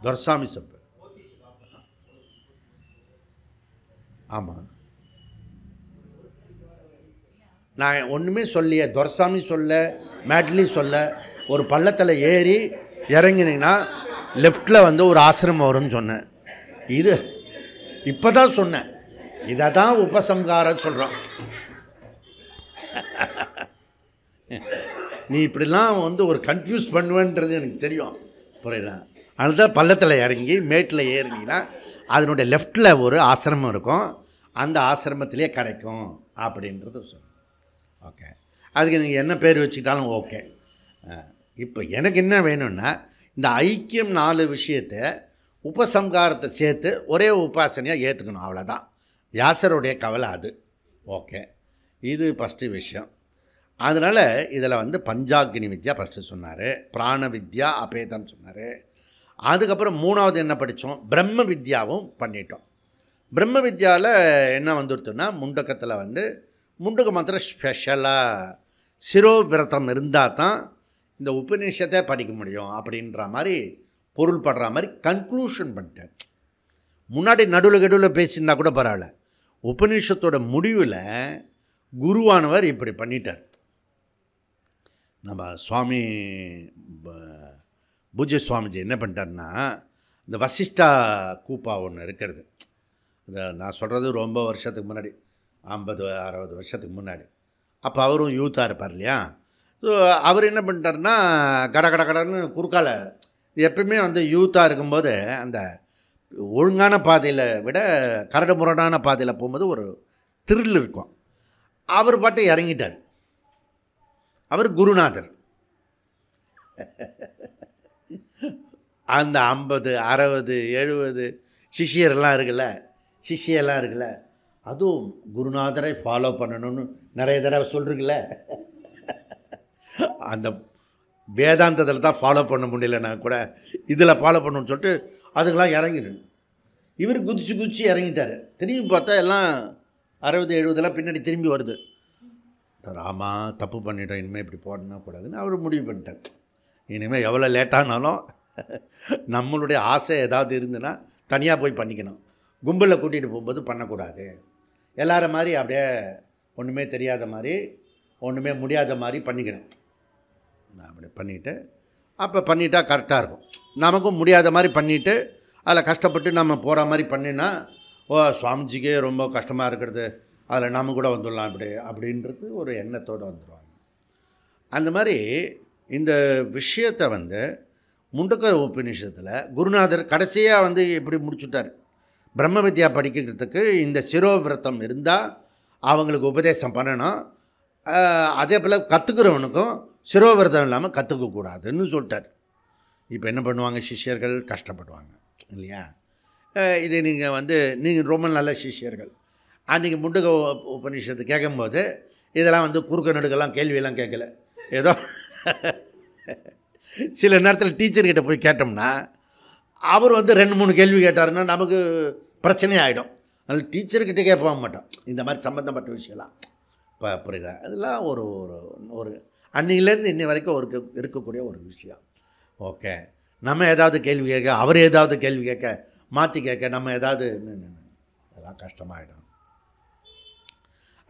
துரசாமி சப்பு. ஆமாம், நான் ஒன்றுமே சொல்லியே, துரசாமி சொல்ல, மேட்லி சொல்ல. ஒரு பள்ளத்தில் ஏறி இறங்கினீங்கன்னா லெஃப்டில் வந்து ஒரு ஆசிரமம் வரும்னு சொன்னேன். இது இப்போ தான் சொன்னேன். இதை தான் உபசம்காரம் சொல்கிறோம். நீ இப்படிலாம் வந்து ஒரு கன்ஃபியூஸ் பண்ணுவேன்றது எனக்கு தெரியும், புரியல. அதுதான் பள்ளத்தில் இறங்கி மேட்டில் ஏறினீங்கன்னா அதனுடைய லெஃப்டில் ஒரு ஆசிரமம் இருக்கும், அந்த ஆசிரமத்திலே கிடைக்கும் அப்படின்றது சொன்னேன். ஓகே, அதுக்கு நீங்கள் என்ன பேர் வச்சுக்கிட்டாலும் ஓகே. இப்போ எனக்கு என்ன வேணும்னா, இந்த ஐக்கியம் 4 விஷயத்தை உபசம்காரத்தை சேர்த்து ஒரே உபாசனையாக ஏற்றுக்கணும், அவ்வளோதான். வியாசருடைய கவலை அது. ஓகே, இது ஃபஸ்ட்டு விஷயம். அதனால் இதில் வந்து பஞ்சாக்னி வித்யா ஃபஸ்ட்டு சொன்னார், பிராண வித்யா அபேதம் சொன்னார். அதுக்கப்புறம் 3வது என்ன படித்தோம், பிரம்ம வித்யாவும் பண்ணிட்டோம். பிரம்ம வித்யாவில் என்ன வந்துடுத்துன்னா, முண்டக்கத்தில் வந்து முண்டக மாத்திரம் ஸ்பெஷலாக சிரோவிரதம் இருந்தால் தான் இந்த உபநிஷத்தை படிக்க முடியும் அப்படின்ற மாதிரி பொருள் படுற மாதிரி கன்க்ளூஷன் பண்ணிட்டேன். முன்னாடி நடுவில் பேசியிருந்தா கூட பரவாயில்ல, உபநிஷத்தோட முடிவில் குருவானவர் இப்படி பண்ணிட்டார். நம்ம சுவாமி பூஜ்ய சுவாமிஜி என்ன பண்ணிட்டார்னா, இந்த வசிஷ்டா கூப்பா ஒன்று இருக்கிறது. இந்த நான் சொல்கிறது ரொம்ப வருஷத்துக்கு முன்னாடி, 50-60 வருஷத்துக்கு முன்னாடி. அப்போ அவரும் யூத்தாக இருப்பார் இல்லையா. ஸோ அவர் என்ன பண்ணிட்டார்னா, கடன்னு குறுக்கால, எப்பயுமே வந்து யூத்தாக இருக்கும்போது அந்த ஒழுங்கான பாதையில் விட கரடு முரடான பாதையில் போகும்போது ஒரு த்ரில் இருக்கும். அவர் பாட்டு இறங்கிட்டார். அவர் குருநாதர். அந்த 50, 60, 70 சிஷியரெல்லாம் இருக்குல்ல, அதுவும் குருநாதரை ஃபாலோ பண்ணணும்னு நிறைய தடவை சொல்கிறீங்கள. அந்த வேதாந்தத்தில் தான் ஃபாலோ பண்ண முடியலன்னா கூட இதில் ஃபாலோ பண்ணணும்னு சொல்லிட்டு அதுக்கெல்லாம் இறங்கிடும். இவர் குதிச்சு இறங்கிட்டார். திரும்பி பார்த்தா எல்லாம் 60, 70 பின்னாடி திரும்பி வருது. ராமா, தப்பு பண்ணிட்டோம், இனிமேல் இப்படி போடணும் கூடாதுன்னு அவர் முடிவு பண்ணிட்டார். இனிமேல் எவ்வளோ லேட்டானாலும் நம்மளுடைய ஆசை ஏதாவது இருந்துன்னா தனியாக போய் பண்ணிக்கணும், கும்பலில் கூட்டிகிட்டு போகும்போது பண்ணக்கூடாது. எல்லார மாதிரி அப்படியே ஒன்றுமே தெரியாத மாதிரி, ஒன்றுமே முடியாத மாதிரி பண்ணிக்கணும். நான் அப்படி பண்ணிவிட்டு அப்போ பண்ணிட்டா கரெக்டாக இருக்கும். நமக்கும் முடியாத மாதிரி பண்ணிவிட்டு அதில் கஷ்டப்பட்டு நம்ம போகிற மாதிரி பண்ணினா, ஓ சுவாமிஜிக்கே ரொம்ப கஷ்டமாக இருக்கிறது, அதில் நம்ம கூட வந்துடலாம் அப்படின்றது ஒரு எண்ணத்தோடு வந்துடுவாங்க. அந்த மாதிரி இந்த விஷயத்தை வந்து முண்டக்க உபநிஷத்தில் குருநாதர் கடைசியாக வந்து எப்படி முடிச்சுட்டார். பிரம்ம வித்யா படிக்கிறதுக்கு இந்த சிரோவிரதம் இருந்தால் அவங்களுக்கு உபதேசம் பண்ணணும், அதே போல் கற்றுக்கிறவனுக்கும் சிரோவிரதம் இல்லாமல் கற்றுக்கக்கூடாதுன்னு சொல்லிட்டார். இப்போ என்ன பண்ணுவாங்க, சிஷ்யர்கள் கஷ்டப்படுவாங்க இல்லையா. இது நீங்கள் ரொம்ப நல்ல சிஷ்யர்கள் அன்றைக்கி முண்டக உபநிஷத்து கேட்கும்போது இதெல்லாம் வந்து குறுக்க நடுக்கெல்லாம் கேள்வியெல்லாம் கேட்கல. ஏதோ சில நேரத்தில் டீச்சர்கிட்ட போய் கேட்டோம்னா அவர் வந்து 2-3 கேள்வி கேட்டாருன்னா நமக்கு பிரச்சனை ஆகிடும். அதனால் டீச்சர்கிட்ட கேட்க மாட்டோம் இந்த மாதிரி சம்மந்தப்பட்ட விஷயம்லாம். இப்போ புரியுதா, அதெல்லாம் ஒரு ஒரு அன்றைக்கிலேருந்து இன்னி வரைக்கும் இருக்கக்கூடிய ஒரு விஷயம். ஓகே, நம்ம ஏதாவது கேள்வி கேட்க, அவர் ஏதாவது கேள்வி கேட்க, மாற்றி கேட்க, நம்ம ஏதாவது அதெல்லாம் கஷ்டமாயிடும்.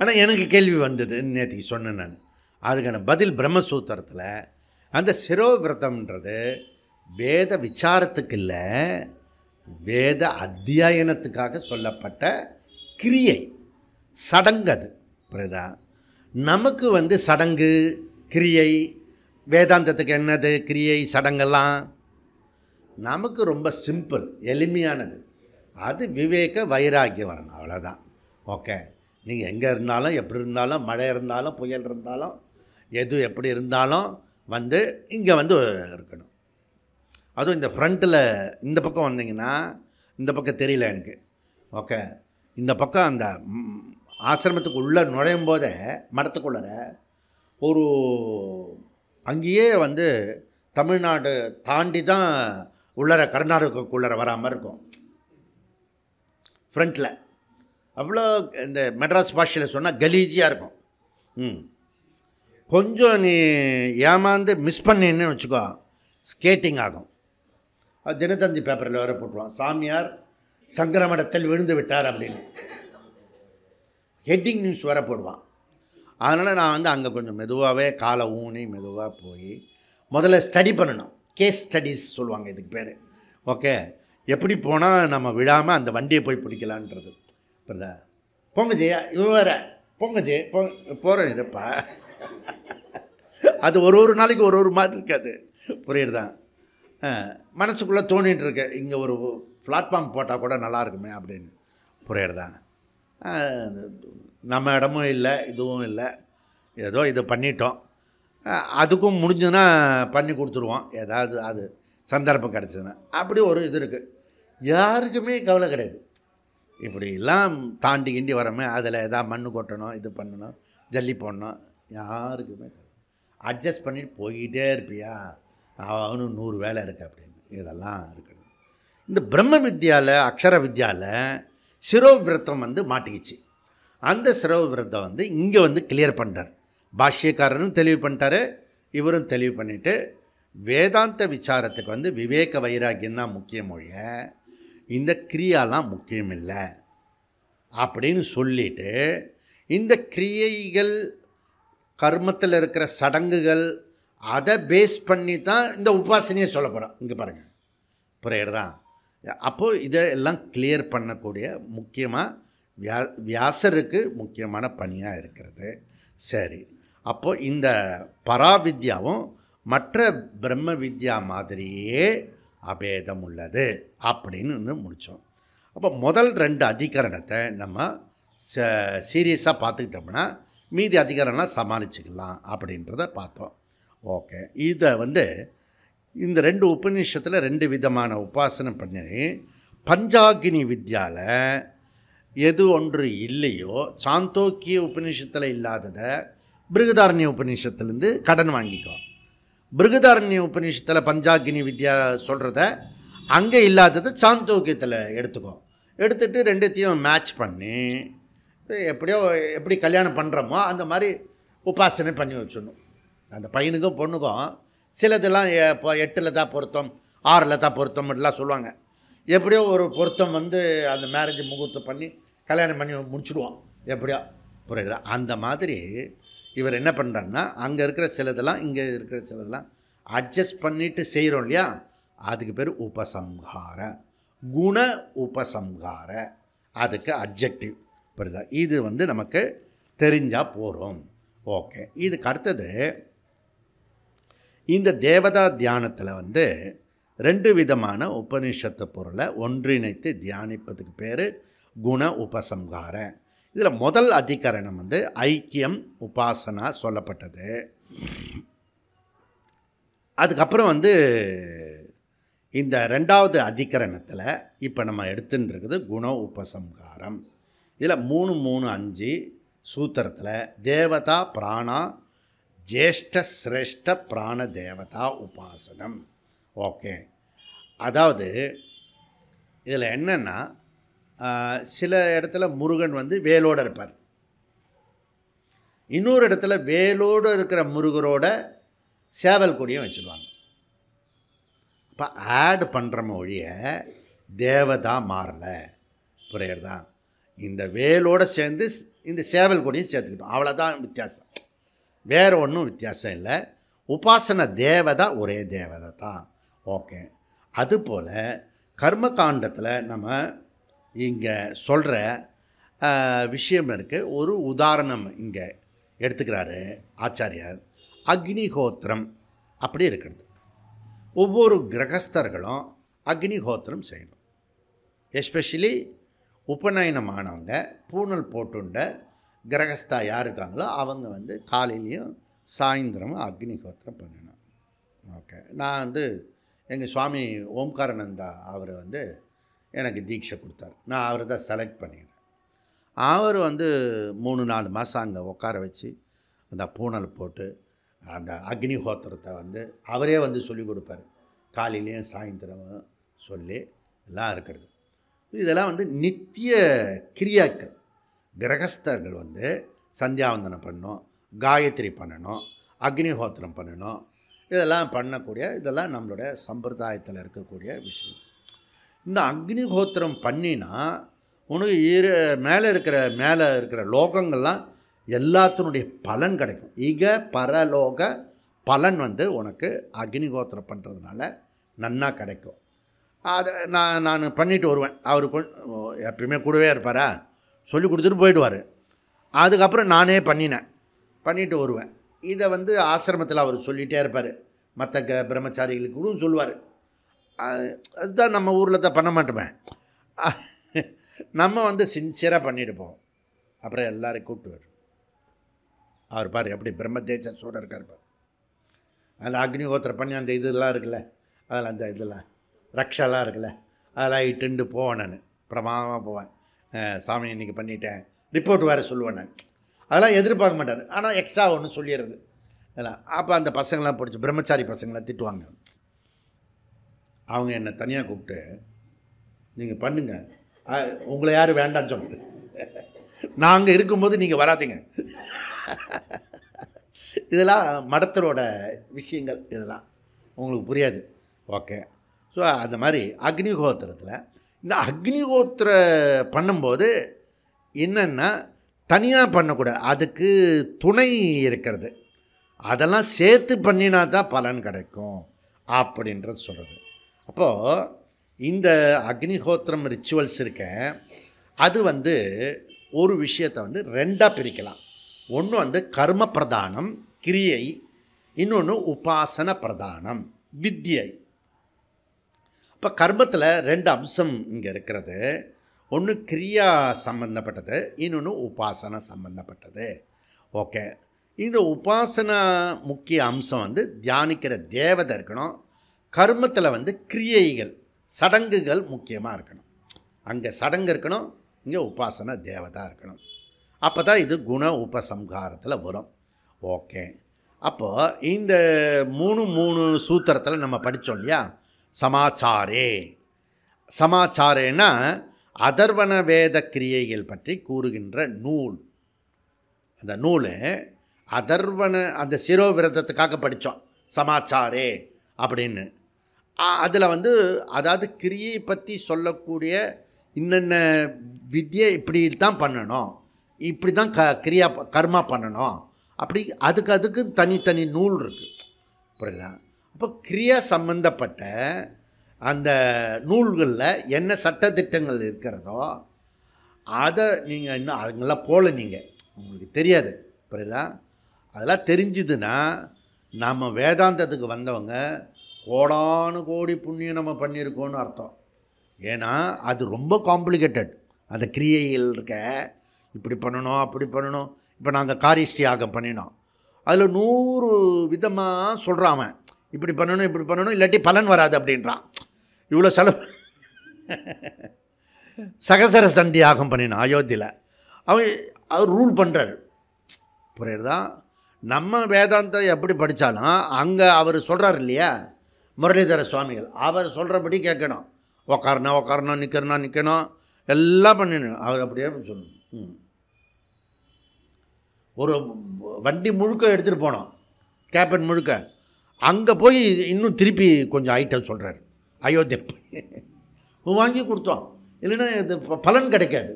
ஆனால் எனக்கு கேள்வி வந்தது நேற்றுக்கு சொன்னேன் நான். அதுக்கான பதில் பிரம்மசூத்திரத்தில் அந்த சிரோவிரதம்ன்றது வேத விசாரத்துக்கு இல்லை, வேத அத்தியாயனத்துக்காக சொல்லப்பட்ட கிரியை, சடங்கு. அது புரியுதா. நமக்கு வந்து சடங்கு கிரியை, வேதாந்தத்துக்கு என்னது கிரியை சடங்கெல்லாம் நமக்கு ரொம்ப சிம்பிள், எளிமையானது. அது விவேக வைராக்கியம் வரணும், அவ்வளோதான். ஓகே, நீங்கள் எங்கே இருந்தாலும், எப்படி இருந்தாலும், மழை இருந்தாலும், புயல் இருந்தாலும், எது எப்படி இருந்தாலும் வந்து இங்கே வந்து இருக்கணும். அதுவும் இந்த ஃப்ரண்ட்டில் இந்த பக்கம் வந்தீங்கன்னா, இந்த பக்கம் தெரியல எனக்கு. ஓகே, இந்த பக்கம் அந்த ஆசிரமத்துக்கு உள்ளே நுழையும் போதே மடத்துக்குள்ளே ஒரு அங்கேயே வந்து தமிழ்நாடு தாண்டி தான் உள்ளர கர்நாடகாக்குள்ளர வராமல் இருக்கும் ஃப்ரண்ட்டில். அவ்வளோ இந்த மெட்ராஸ் பாஷையில் சொன்னால் கலீஜியாக இருக்கும். கொஞ்சம் நீ ஏமாந்து மிஸ் பண்ணின்னு வச்சுக்கோ, ஸ்கேட்டிங் ஆகும். அது தினத்தந்தி பேப்பரில் வேறு போட்டுருவான், சாமியார் சங்கரமடத்தில் விழுந்து விட்டார் அப்படின்னு ஹெட்டிங் நியூஸ் வேறு போடுவான். அதனால் நான் வந்து அங்கே கொஞ்சம் மெதுவாகவே காலை ஊனி மெதுவாக போய் முதல்ல ஸ்டடி பண்ணணும். கேஸ் ஸ்டடீஸ் சொல்லுவாங்க இதுக்கு பேர். ஓகே, எப்படி போனால் நம்ம விழாமல் அந்த வண்டியை போய் பிடிக்கலான்றது. புரியுதா? போங்க ஜெயா, இவன் வேற போங்க ஜெய போகிறேன் இருப்பா. அது ஒரு நாளைக்கு ஒரு மாதிரி இருக்காது. புரியுதுதான்? மனசுக்குள்ளே தோணிகிட்டு இருக்கு, இங்கே ஒரு பிளாட்ஃபார்ம் போட்டால் கூட நல்லா இருக்குமே அப்படின்னு. புரியுறதா? நம்ம இடமும் இல்லை, இதுவும் இல்லை, ஏதோ இது பண்ணிட்டோம். அதுக்கும் முடிஞ்சுன்னா பண்ணி கொடுத்துருவோம், ஏதாவது அது சந்தர்ப்பம் கிடச்சிதுன்னா. அப்படி ஒரு இது இருக்குது. யாருக்குமே கவலை கிடையாது. இப்படிலாம் தாண்டி கிண்டி வரமே, அதில் எதாவது மண் கொட்டணும், இது பண்ணணும், ஜல்லி போடணும், யாருக்குமே அட்ஜஸ்ட் பண்ணிட்டு போய்கிட்டே இருப்பியா, அவனும் 100 வேலை இருக்குது அப்படின்னு. இதெல்லாம் இருக்குது. இந்த பிரம்ம வித்யாவில், அக்ஷர வித்யாவில் சிரோவிரதம் வந்து மாட்டிக்கிச்சு. அந்த சிரோவிரதம் வந்து இங்கே வந்து கிளியர் பண்ணுறார். பாஷ்யக்காரரும் தெளிவு பண்ணிட்டாரு, இவரும் தெளிவு பண்ணிவிட்டு வேதாந்த விசாரத்துக்கு வந்து விவேக வைராக்கியம் தான் முக்கியம் மொழிய, இந்த கிரியாலாம் முக்கியம் இல்லை அப்படின்னு சொல்லிவிட்டு, இந்த கிரியைகள் கர்மத்தில் இருக்கிற சடங்குகள் அதை பேஸ் பண்ணி தான் இந்த உபாசனையை சொல்ல போகிறோம். இங்கே பாருங்கள், புரியுறதா? அப்போது இதெல்லாம் கிளியர் பண்ணக்கூடிய முக்கியமாக வியாசருக்கு முக்கியமான பணியாக இருக்கிறது. சரி, அப்போது இந்த பராவித்யாவும் மற்ற பிரம்ம வித்யா மாதிரியே அபேதம் உள்ளது அப்படின்னு முடித்தோம். அப்போ முதல் 2 அதிகரணத்தை நம்ம சீரியஸாக பார்த்துக்கிட்டோம்னா மீதி அதிகாரம்லாம் சமாளிச்சுக்கலாம் அப்படின்றத பார்த்தோம். ஓகே, இதை வந்து இந்த 2 உபநிஷத்தில் 2 விதமான உபாசனை பண்ணி பஞ்சாகினி வித்யாவில் எது ஒன்று இல்லையோ, சாந்தோக்கிய உபநிஷத்தில் இல்லாததை பிருகதாரண்ய உபநிஷத்துலேருந்து கடன் வாங்கிக்கோ. பிருகதாரண்ய உபநிஷத்தில் பஞ்சாகினி வித்யா சொல்கிறத அங்கே இல்லாததை சாந்தோக்கியத்தில் எடுத்துக்கோ. எடுத்துகிட்டு 2த்தையும் மேட்ச் பண்ணி எப்படியோ எப்படி கல்யாணம் பண்ணுறோமோ அந்த மாதிரி உபாசனை பண்ணி வச்சிடணும். அந்த பையனுக்கும் பொண்ணுக்கும் சிலதெல்லாம் இப்போ 8ல் தான் பொருத்தம், 6ல் தான் பொருத்தம் அப்படிலாம் சொல்லுவாங்க. எப்படியோ ஒரு பொருத்தம் வந்து அந்த மேரேஜ் முகூர்த்தம் பண்ணி கல்யாணம் பண்ணி முடிச்சுடுவோம் எப்படியோ. புரியுதா? அந்த மாதிரி இவர் என்ன பண்ணுறாருன்னா, அங்கே இருக்கிற சிலதெல்லாம் இங்கே இருக்கிற சிலதெல்லாம் அட்ஜஸ்ட் பண்ணிவிட்டு செய்கிறோம் இல்லையா, அதுக்கு பேர் உபசம்ஹார, குண உபசம்ஹார, அதுக்கு அட்ஜெக்டிவ். புரியுதா? இது வந்து நமக்கு தெரிஞ்சால் போகிறோம். ஓகே, இதுக்கு அடுத்தது இந்த தேவதா தியானத்தில் வந்து 2 விதமான உபனிஷத்து பொருளை ஒன்றிணைத்து தியானிப்பதுக்கு பேர் குண உபசம்ஹார. இதில் முதல் அதிகரணம் வந்து ஐக்கியம் உபாசனா சொல்லப்பட்டது. அதுக்கப்புறம் வந்து இந்த 2வது அதிகரணத்தில் இப்போ நம்ம எடுத்துன்னு இருக்குது குண உபசம்ஹாரம். இதில் 3-3-5 சூத்திரத்தில் தேவதா பிராணா ஜேஷ்ட சிரேஷ்ட பிராண தேவதா உபாசனம். ஓகே, அதாவது இதில் என்னென்னா, சில இடத்துல முருகன் வந்து வேலோடு இருப்பார், இன்னொரு இடத்துல வேலோடு இருக்கிற முருகரோட சேவல் கொடியும் வச்சுருவாங்க. இப்போ ஆட் பண்ணுற மொழிய தேவதா மாறலை. புரியுறதா? இந்த வேலோடு சேர்ந்து இந்த சேவல் கொடியும் சேர்த்துக்கிட்டோம், அவ்வளோதான் வித்தியாசம், வேறு ஒன்றும் வித்தியாசம் இல்லை. உபாசனை தேவதா ஒரே தேவதை தான். ஓகே, அதுபோல் கர்மகாண்டத்தில் நம்ம இங்கே சொல்கிற விஷயம் இருக்குது. ஒரு உதாரணம் இங்கே எடுத்துக்கிறாரு ஆச்சாரியார். அக்னிஹோத்திரம் அப்படி இருக்கிறது. ஒவ்வொரு கிரகஸ்தர்களும் அக்னிஹோத்திரம் செய்யணும். எஸ்பெஷலி உபநயனமானவங்க, பூணல் போட்டுண்ட கிரகஸ்தா யார் இருக்காங்களோ அவங்க வந்து காலையிலையும் சாயந்தரமும் அக்னிஹோத்திரம் பண்ணணும். ஓகே, நான் வந்து எங்கள் சுவாமி ஓம்காரானந்தா அவர் வந்து எனக்கு தீட்சை கொடுத்தார். நான் அவரை தான் செலக்ட் பண்ணிக்கிறேன். அவர் வந்து 3-4 மாதம் அங்கே உட்கார வச்சு அந்த பூணல் போட்டு அந்த அக்னிஹோத்திரத்தை வந்து அவரே வந்து சொல்லிக் கொடுப்பார். காலையிலையும் சாயந்தரமும் சொல்லி எல்லாம் இருக்கிறது. இதெல்லாம் வந்து நித்திய கிரியாக்கள். கிரகஸ்தர்கள் வந்து சந்தியாவந்தனம் பண்ணணும், காயத்ரி பண்ணணும், அக்னிஹோத்திரம் பண்ணணும். இதெல்லாம் பண்ணக்கூடிய இதெல்லாம் நம்மளுடைய சம்பிரதாயத்தில் இருக்கக்கூடிய விஷயம். இந்த அக்னிஹோத்திரம் பண்ணினா உனக்கு மேலே இருக்கிற லோகங்கள்லாம் எல்லாத்தினுடைய பலன் கிடைக்கும். பரலோக பலன் உனக்கு அக்னிஹோத்திரம் பண்ணுறதுனால நன்னா கிடைக்கும். அதை நான் பண்ணிட்டு வருவேன். அவர் எப்பயுமே கூடவே இருப்பாரா, சொல்லி கொடுத்துட்டு போயிடுவார். அதுக்கப்புறம் நானே பண்ணிட்டு வருவேன். இதை ஆசிரமத்தில் அவர் சொல்லிகிட்டே இருப்பார். மற்ற பிரம்மச்சாரிகளுக்கு கூட சொல்லுவார். அதுதான் நம்ம ஊரில் தான் பண்ண மாட்டோமே. நம்ம சின்சியராக பண்ணிட்டு போவோம். அப்புறம் எல்லோரும் கூப்பிட்டுவார். அவர் பாரு எப்படி பிரம்மதேஜஸோடு இருக்கார் பாரு. அந்த அக்னிஹோத்திரம் பண்ணி அந்த இதெல்லாம் இருக்குல்ல, அதில் அந்த இதெல்லாம் ரக்ஷாலாம் இருக்குல்ல, அதெல்லாம் இட்டுண்டு போவேன். நான் பிரமாதமாக போவேன். சாமி இன்றைக்கி பண்ணிட்டேன், ரிப்போர்ட் வேறு சொல்லுவேன். நான் அதெல்லாம் எதிர்பார்க்க மாட்டார். ஆனால் எக்ஸ்ட்ரா ஒன்று சொல்லிடுறது அதெல்லாம். அப்போ அந்த பசங்களாம் பிடிச்சி பிரம்மச்சாரி பசங்களாம் திட்டுவாங்க. அவங்க என்னை தனியாக கூப்பிட்டு, நீங்கள் பண்ணுங்கள், உங்களை யாரும் வேண்டான்னு சொன்னது, நாங்கள் இருக்கும்போது நீங்கள் வராதிங்க. இதெல்லாம் மடத்தரோட விஷயங்கள். இதெல்லாம் உங்களுக்கு புரியாது. ஓகே. ஸோ அந்த மாதிரி அக்னிஹோத்திரத்தில் இந்த அக்னிஹோத்திர பண்ணும்போது என்னென்னா தனியாக பண்ணக்கூடாது, அதுக்கு துணை இருக்கிறது. அதெல்லாம் சேர்த்து பண்ணினா தான் பலன் கிடைக்கும் அப்படின்றது சொல்கிறது. அப்போது இந்த அக்னிஹோத்திரம் ரிச்சுவல்ஸ் இருக்க அது ஒரு விஷயத்தை ரெண்டாக பிரிக்கலாம். ஒன்று கர்ம பிரதானம் கிரியை, இன்னொன்று உபாசன பிரதானம் வித்யை. இப்போ கர்மத்தில் 2 அம்சம் இங்கே இருக்கிறது. ஒன்று கிரியா சம்பந்தப்பட்டது, இன்னொன்று உபாசனை சம்பந்தப்பட்டது. ஓகே. இந்த உபாசனா முக்கிய அம்சம் தியானிக்கிற தேவதை இருக்கணும். கர்மத்தில் கிரியைகள் சடங்குகள் முக்கியமாக இருக்கணும். அங்கே சடங்கு இருக்கணும், இங்கே உபாசனை தேவதா இருக்கணும். அப்போ தான் இது குண உபசம்ஹாரத்தில் வரும். ஓகே. அப்போது இந்த 3 சூத்திரத்தில் நம்ம படித்தோம் இல்லையா, சமாச்சாரேன்னா அதர்வன வேத கிரியைகள் பற்றி கூறுகின்ற நூல். அந்த நூல் அதர்வன அந்த சிரோவிரதத்துக்காக படித்தோம் சமாச்சாரே அப்படின்னு. அதில் அதாவது கிரியை பற்றி சொல்லக்கூடிய இன்னென்ன வித்யை இப்படி தான் பண்ணணும், இப்படி தான் கர்மா பண்ணணும், அப்படி அதுக்கு தனித்தனி நூல் இருக்குது. புரியுதா? அப்போ கிரியா சம்பந்தப்பட்ட அந்த நூல்களில் என்ன சட்டத்திட்டங்கள் இருக்கிறதோ அதை நீங்கள் இன்னும் அதுங்கெல்லாம் போல நீங்கள் உங்களுக்கு தெரியாது. புரியுதா? அதெல்லாம் தெரிஞ்சுதுன்னா நம்ம வேதாந்தத்துக்கு வந்தவங்க கோடானு கோடி புண்ணியம் நம்ம பண்ணியிருக்கோன்னு அர்த்தம். ஏன்னா அது ரொம்ப காம்ப்ளிகேட்டட். அந்த கிரியைகள் இருக்க இப்படி பண்ணணும் அப்படி பண்ணணும். இப்போ நாங்கள் காரிஷ்டி யாகம் பண்ணினோம், அதில் 100 விதமாக சொல்கிறான். அவன் இப்படி பண்ணணும் இல்லாட்டி பலன் வராது அப்படின்றான். இவ்வளோ செலவு. சகசர சண்டி யாகம் பண்ணினான் அயோத்தியில். அவர் ரூல் பண்ணுறாரு. புரியுறதா? நம்ம வேதாந்தம் எப்படி படித்தாலும் அங்கே அவர் சொல்கிறார் இல்லையா, முரளிதர சுவாமிகள், அவர் சொல்கிறபடி கேட்கணும். உக்காரணும் நிற்கணும் எல்லாம் பண்ணிடணும். அவர் அப்படியே சொல்லணும். ஒரு வண்டி முழுக்க எடுத்துகிட்டு போனோம், கேபின் முழுக்க. அங்கே போய் இன்னும் திருப்பி கொஞ்சம் ஐட்டம் சொல்கிறார். அயோத்தி வாங்கி கொடுத்தோம், இல்லைன்னா இது பலன் கிடைக்காது.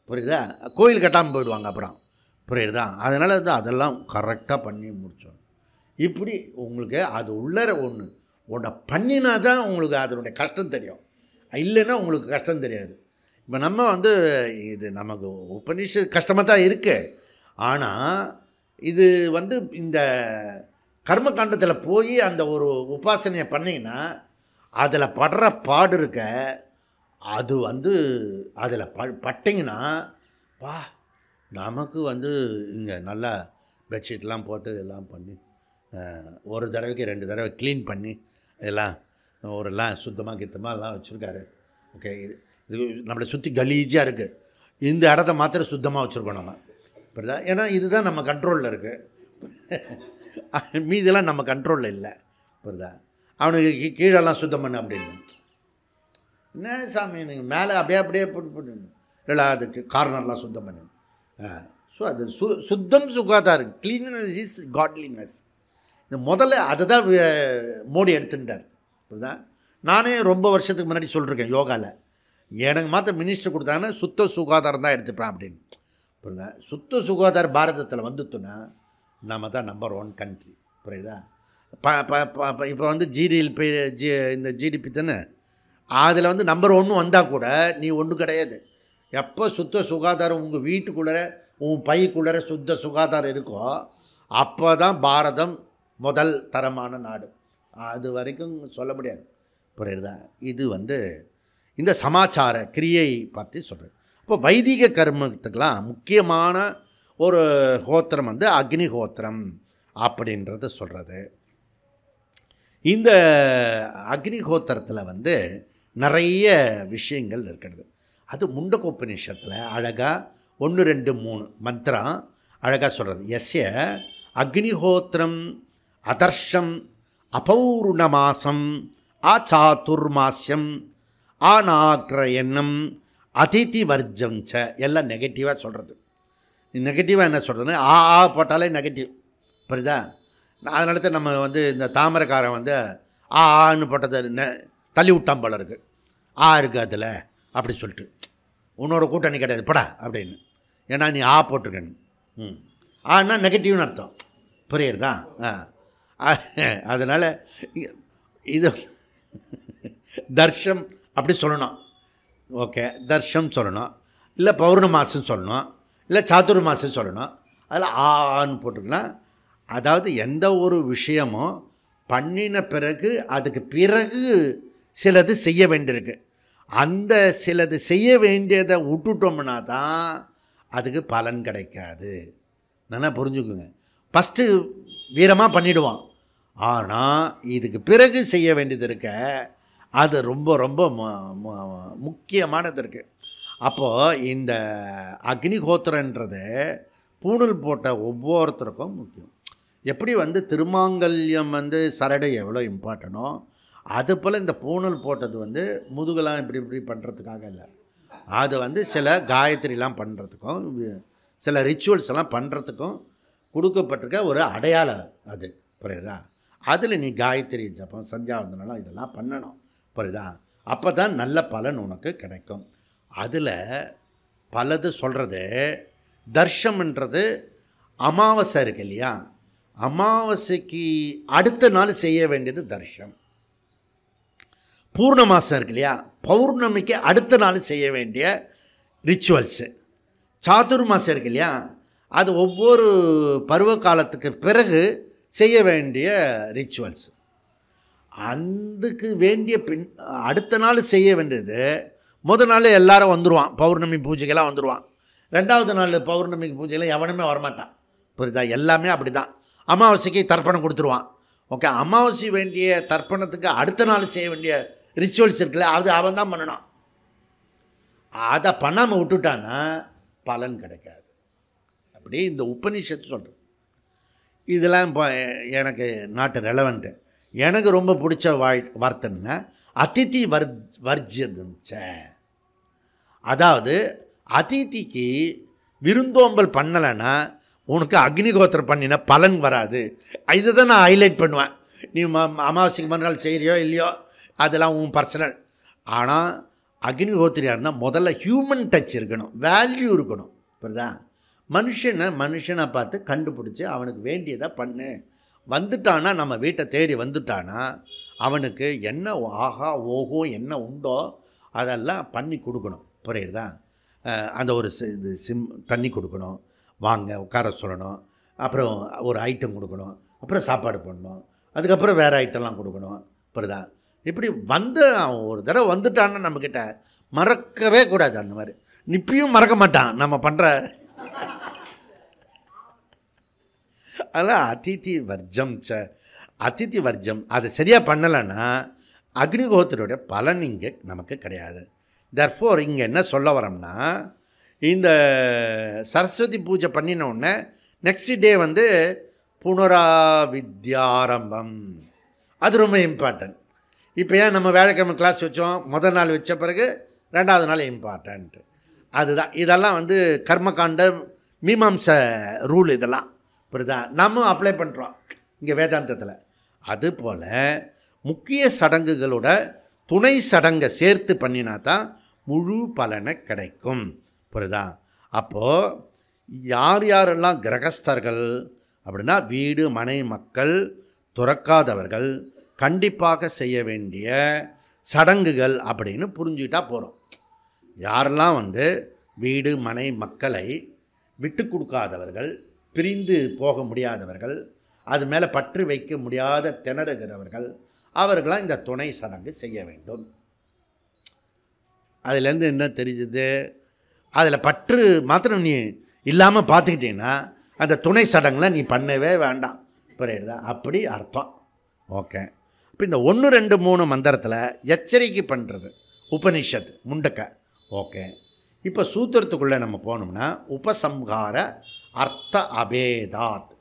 புரியுதா? கோயில் கட்டாமல் போயிடுவாங்க அப்புறம். புரியுதா? அதனால் அதெல்லாம் கரெக்டாக பண்ணி முடித்தோம். இப்படி உங்களுக்கு அது உள்ளர ஒன்றை பண்ணினா தான் உங்களுக்கு அதனுடைய கஷ்டம் தெரியும், இல்லைன்னா உங்களுக்கு கஷ்டம் தெரியாது. இப்போ நம்ம இது நமக்கு உபநிஷத் கஷ்டமாக தான் இருக்குது. ஆனால் இது இந்த கர்மகாண்டத்தில் போய் அந்த ஒரு உபாசனையை பண்ணிங்கன்னா அதில் படுற பாடு இருக்க, அது அதில் பட்டிங்கன்னா நமக்கு இங்கே நல்லா பெட்ஷீட்லாம் போட்டு எல்லாம் பண்ணி ஒரு தடவைக்கு 2 தடவை க்ளீன் பண்ணி எல்லாம் ஒருலாம் சுத்தமாக கித்தமாக எல்லாம் வச்சுருக்காரு. ஓகே. இது நம்மளை சுற்றி கலீஜாக இருக்குது, இந்த இடத்த மாத்திரம் சுத்தமாக வச்சுருக்கோம் நம்ம. புரியுதா? ஏன்னா இதுதான் நம்ம கண்ட்ரோலில் இருக்குது, மீதெல்லாம் நம்ம கண்ட்ரோலில் இல்லை. புரியுதா? அவனுக்கு கீழெல்லாம் சுத்தம் பண்ணு அப்படின்னு. என்ன சாமி நீங்கள் மேலே அப்படியே போட்டு இல்லை, அதுக்கு கார்னர்லாம் சுத்தம் பண்ணு. ஸோ அது சுத்தம் சுகாதாரம், கிளீனஸ் இஸ் காட்லினஸ். இந்த முதல்ல அதை தான் மோடி எடுத்துட்டார். புரியுதா? நானே ரொம்ப வருஷத்துக்கு முன்னாடி சொல்லியிருக்கேன் யோகாவில், எனக்கு மாத்திரம் மினிஸ்டர் கொடுத்தாங்கன்னா சுத்த சுகாதாரம் தான் எடுத்துப்பேன் அப்படின்னு. புரியுதா? சுத்த சுகாதாரம் பாரதத்தில் வந்துட்டுன்னா நம்ம தான் நம்பர் 1 கண்ட்ரி. புரியுதா? இப்போ வந்து இந்த ஜிடிபி தானே, அதில் வந்து நம்பர் 1 வந்தால் கூட நீ ஒன்றும் கிடையாது. எப்போ சுத்த சுகாதாரம் உங்கள் வீட்டுக்குள்ளே உன் பைக்குள்ளே சுத்த சுகாதாரம் இருக்கோ அப்போ தான் பாரதம் முதல் தரமான நாடு. அது வரைக்கும் சொல்ல முடியாது. புரியுதா? இது வந்து இந்த சமாச்சார கிரியை பற்றி சொல்கிறது. இப்போ வைதிக கர்மத்துக்கெலாம் முக்கியமான ஒரு ஹோத்திரம் வந்து அக்னி ஹோத்திரம் அப்படின்றத சொல்கிறது. இந்த அக்னி ஹோத்திரத்தில் வந்து நிறைய விஷயங்கள் இருக்கிறது. அது முண்டகோபனிஷத்தில் அழகாக 1, 2, 3 மந்திரம் அழகாக சொல்கிறது. எஸ்ய அக்னிஹோத்திரம் அதர்ஷம் அபௌர்ணமாசம் ஆச்சாதுர்மாஸ்யம் ஆநாக்ரயன்னம் அதிதி வர்ஜம் ச, எல்லாம் நெகட்டிவாக சொல்கிறது. நெகட்டிவாக என்ன சொல்கிறதுன்னு ஆ போட்டாலே நெகட்டிவ். புரியுதா? அதனால தான் நம்ம வந்து இந்த தாமரைக்காரன் வந்து ஆன்னு போட்டதை தள்ளி விட்டான் போல இருக்குது. இருக்குது அதில் அப்படி சொல்லிட்டு உன்னோட கூட்டணி கிடையாது படா அப்படின்னு. ஏன்னா நீ போட்டிருக்கேன்னு. ஆனா நெகட்டிவ்னு அர்த்தம். புரியுறதா? அதனால் இது தர்ஷம் அப்படி சொல்லணும். ஓகே, தர்ஷம் சொல்லணும், இல்லை பௌர்ணமாசம் சொல்லணும், இல்லை சாதுர்மாசம் சொல்லணும். அதில் ஆன்னு போட்டிருக்கலாம். அதாவது எந்த ஒரு விஷயமும் பண்ணின பிறகு அதுக்கு பிறகு சிலது செய்ய வேண்டியிருக்கு. அந்த சிலது செய்ய வேண்டியதை விட்டுட்டோம்னா தான் அதுக்கு பலன் கிடைக்காது. நல்லா புரிஞ்சுக்குங்க. ஃபஸ்ட்டு வீரமாக பண்ணிவிடுவான், ஆனால் இதுக்கு பிறகு செய்ய வேண்டியது இருக்க அது ரொம்ப ரொம்ப முக்கியமானது இருக்குது. அப்போது இந்த அக்னிஹோத்திரன்றது பூணல் போட்ட ஒவ்வொருத்தருக்கும் முக்கியம். எப்படி வந்து திருமாங்கல்யம் வந்து சரடை எவ்வளோ இம்பார்ட்டனோ அதுபோல் இந்த பூணல் போட்டது வந்து முதுகெல்லாம் இப்படி பண்ணுறதுக்காக இல்லை. அது வந்து சில காயத்ரிலாம் பண்ணுறதுக்கும் சில ரிச்சுவல்ஸ் எல்லாம் பண்ணுறதுக்கும் கொடுக்கப்பட்டிருக்க ஒரு அடையாளம் அது. புரியுதா? அதில் நீ காயத்ரி ஜபம் சந்தியாவந்தனம் இதெல்லாம் பண்ணணும். புரியுதா? அப்போ தான் நல்ல பலன் உனக்கு கிடைக்கும். அதில் பலது சொல்கிறது. தர்ஷம்ன்றது அமாவாசை இருக்கு இல்லையா, அமாவாசைக்கு அடுத்த நாள் செய்ய வேண்டியது தர்ஷம். பூர்ணமாசம் இருக்கு இல்லையா, பௌர்ணமிக்கு அடுத்த நாள் செய்ய வேண்டிய ரிச்சுவல்ஸு. சாதுர்மாசம் இருக்கு இல்லையா, அது ஒவ்வொரு பருவ காலத்துக்கு பிறகு செய்ய வேண்டிய ரிச்சுவல்ஸ். அதுக்கு வேண்டிய அடுத்த நாள் செய்ய வேண்டியது முதல் நாள் எல்லாரும் வந்துடுவான், பௌர்ணமி பூஜைக்கெல்லாம் வந்துடுவான். 2வது நாள் பௌர்ணமிக்கு பூஜையில் எவனுமே வரமாட்டான். புரியுதா? எல்லாமே அப்படி தான். அமாவாசைக்கு தர்ப்பணம் கொடுத்துருவான். ஓகே, அமாவாசை வேண்டிய தர்ப்பணத்துக்கு அடுத்த நாள் செய்ய வேண்டிய ரிச்சுவல்ஸ் இருக்குல்ல, அது அவன் தான் பண்ணணும். அதை பண்ணாமல் விட்டுட்டான்னா பலன் கிடைக்காது. அப்படி இந்த உபநிஷத்து சொல்கிறது. இதெல்லாம் இப்போ எனக்கு நாட்டு ரெலவெண்ட்டு. எனக்கு ரொம்ப பிடிச்ச வார்த்தைன்னா அதிதி வர்ஜியதுச்ச. அதாவது அதிதிக்கு விருந்தோம்பல் பண்ணலைன்னா உனக்கு அக்னிகோத்திரம் பண்ணின பலன் வராது. இதை தான் நான் ஹைலைட் பண்ணுவேன். நீ அமாவாசைக்கு மறுநாள் செய்கிறியோ இல்லையோ அதெல்லாம் உன் பர்சனல். ஆனால் அக்னிஹோத்திரியாக இருந்தால் முதல்ல ஹியூமன் டச் இருக்கணும், வேல்யூ இருக்கணும். புரியுதா? மனுஷனை பார்த்து கண்டுபிடிச்சி அவனுக்கு வேண்டியதை பண்ணு. வந்துட்டானா, நம்ம வீட்டை தேடி வந்துட்டானா அவனுக்கு என்ன ஆஹா ஓஹோ என்ன உண்டோ அதெல்லாம் பண்ணி கொடுக்கணும். புரியுதா? அந்த ஒரு தண்ணி கொடுக்கணும், வாங்க உட்கார சொல்லணும், அப்புறம் ஒரு ஐட்டம் கொடுக்கணும், அப்புறம் சாப்பாடு பண்ணணும், அதுக்கப்புறம் வேறு ஐட்டம்லாம் கொடுக்கணும். புரியுதா? இப்படி வந்து ஒரு தடவை வந்துட்டான்னா நம்மக்கிட்ட மறக்கவே கூடாது. அந்த மாதிரி நிப்பியும் மறக்க மாட்டான் நம்ம பண்ணுற. அதனால் அதிதி வர்ஜம் அதிதி வர்ஜம் அதை சரியாக பண்ணலைன்னா அக்னிஹோத்திரோட பலன் இங்கே நமக்கு கிடையாது. தர்ஃபோர் இங்கே என்ன சொல்ல வரோம்னா, இந்த சரஸ்வதி பூஜை பண்ணினோடனே நெக்ஸ்ட் டே வந்து புனராவித்யாரம்பம். அது ரொம்ப இம்பார்ட்டன்ட். இப்போ ஏன் நம்ம வேலைக்கிழமை கிளாஸ் வச்சோம், முதல் நாள் வச்ச பிறகு 2வது நாள் இம்பார்ட்டன்ட்டு. அதுதான் இதெல்லாம் வந்து கர்மகாண்ட மீமாம்ச ரூல் இதெல்லாம் புரியுதா, நம்ம அப்ளை பண்ணுறோம் இங்கே வேதாந்தத்தில். அதுபோல் முக்கிய சடங்குகளோட துணை சடங்கை சேர்த்து பண்ணினா தான் முழு பலனை கிடைக்கும். புரியுதா? அப்போது யார் யாரெல்லாம் கிரகஸ்தர்கள் அப்படின்னா வீடு மனை மக்கள் துறக்காதவர்கள் கண்டிப்பாக செய்ய வேண்டிய சடங்குகள் அப்படின்னு புரிஞ்சுக்கிட்டா போகிறோம். யாரெல்லாம் வீடு மனை மக்களை விட்டு கொடுக்காதவர்கள், பிரிந்து போக முடியாதவர்கள், அது மேலே பற்று வைக்க முடியாத திணறுகிறவர்கள், அவர்களாம் இந்த துணை சடங்கு செய்ய வேண்டும். அதுலேருந்து என்ன தெரியுது, அதில் பற்று மாத்திரம் நீ இல்லாமல் பார்த்துக்கிட்டீங்கன்னா அந்த துணை சடங்கில் நீ பண்ணவே வேண்டாம். புரியுதா? அப்படி அர்த்தம். ஓகே. இப்போ இந்த 1 2 3 மந்திரத்தில் எச்சரிக்கை பண்ணுறது உபனிஷத் முண்டக்க. ஓகே. இப்போ சூத்திரத்துக்குள்ளே நம்ம போனோம்னா உபசம்ஹார அர்த்த அபேதாத்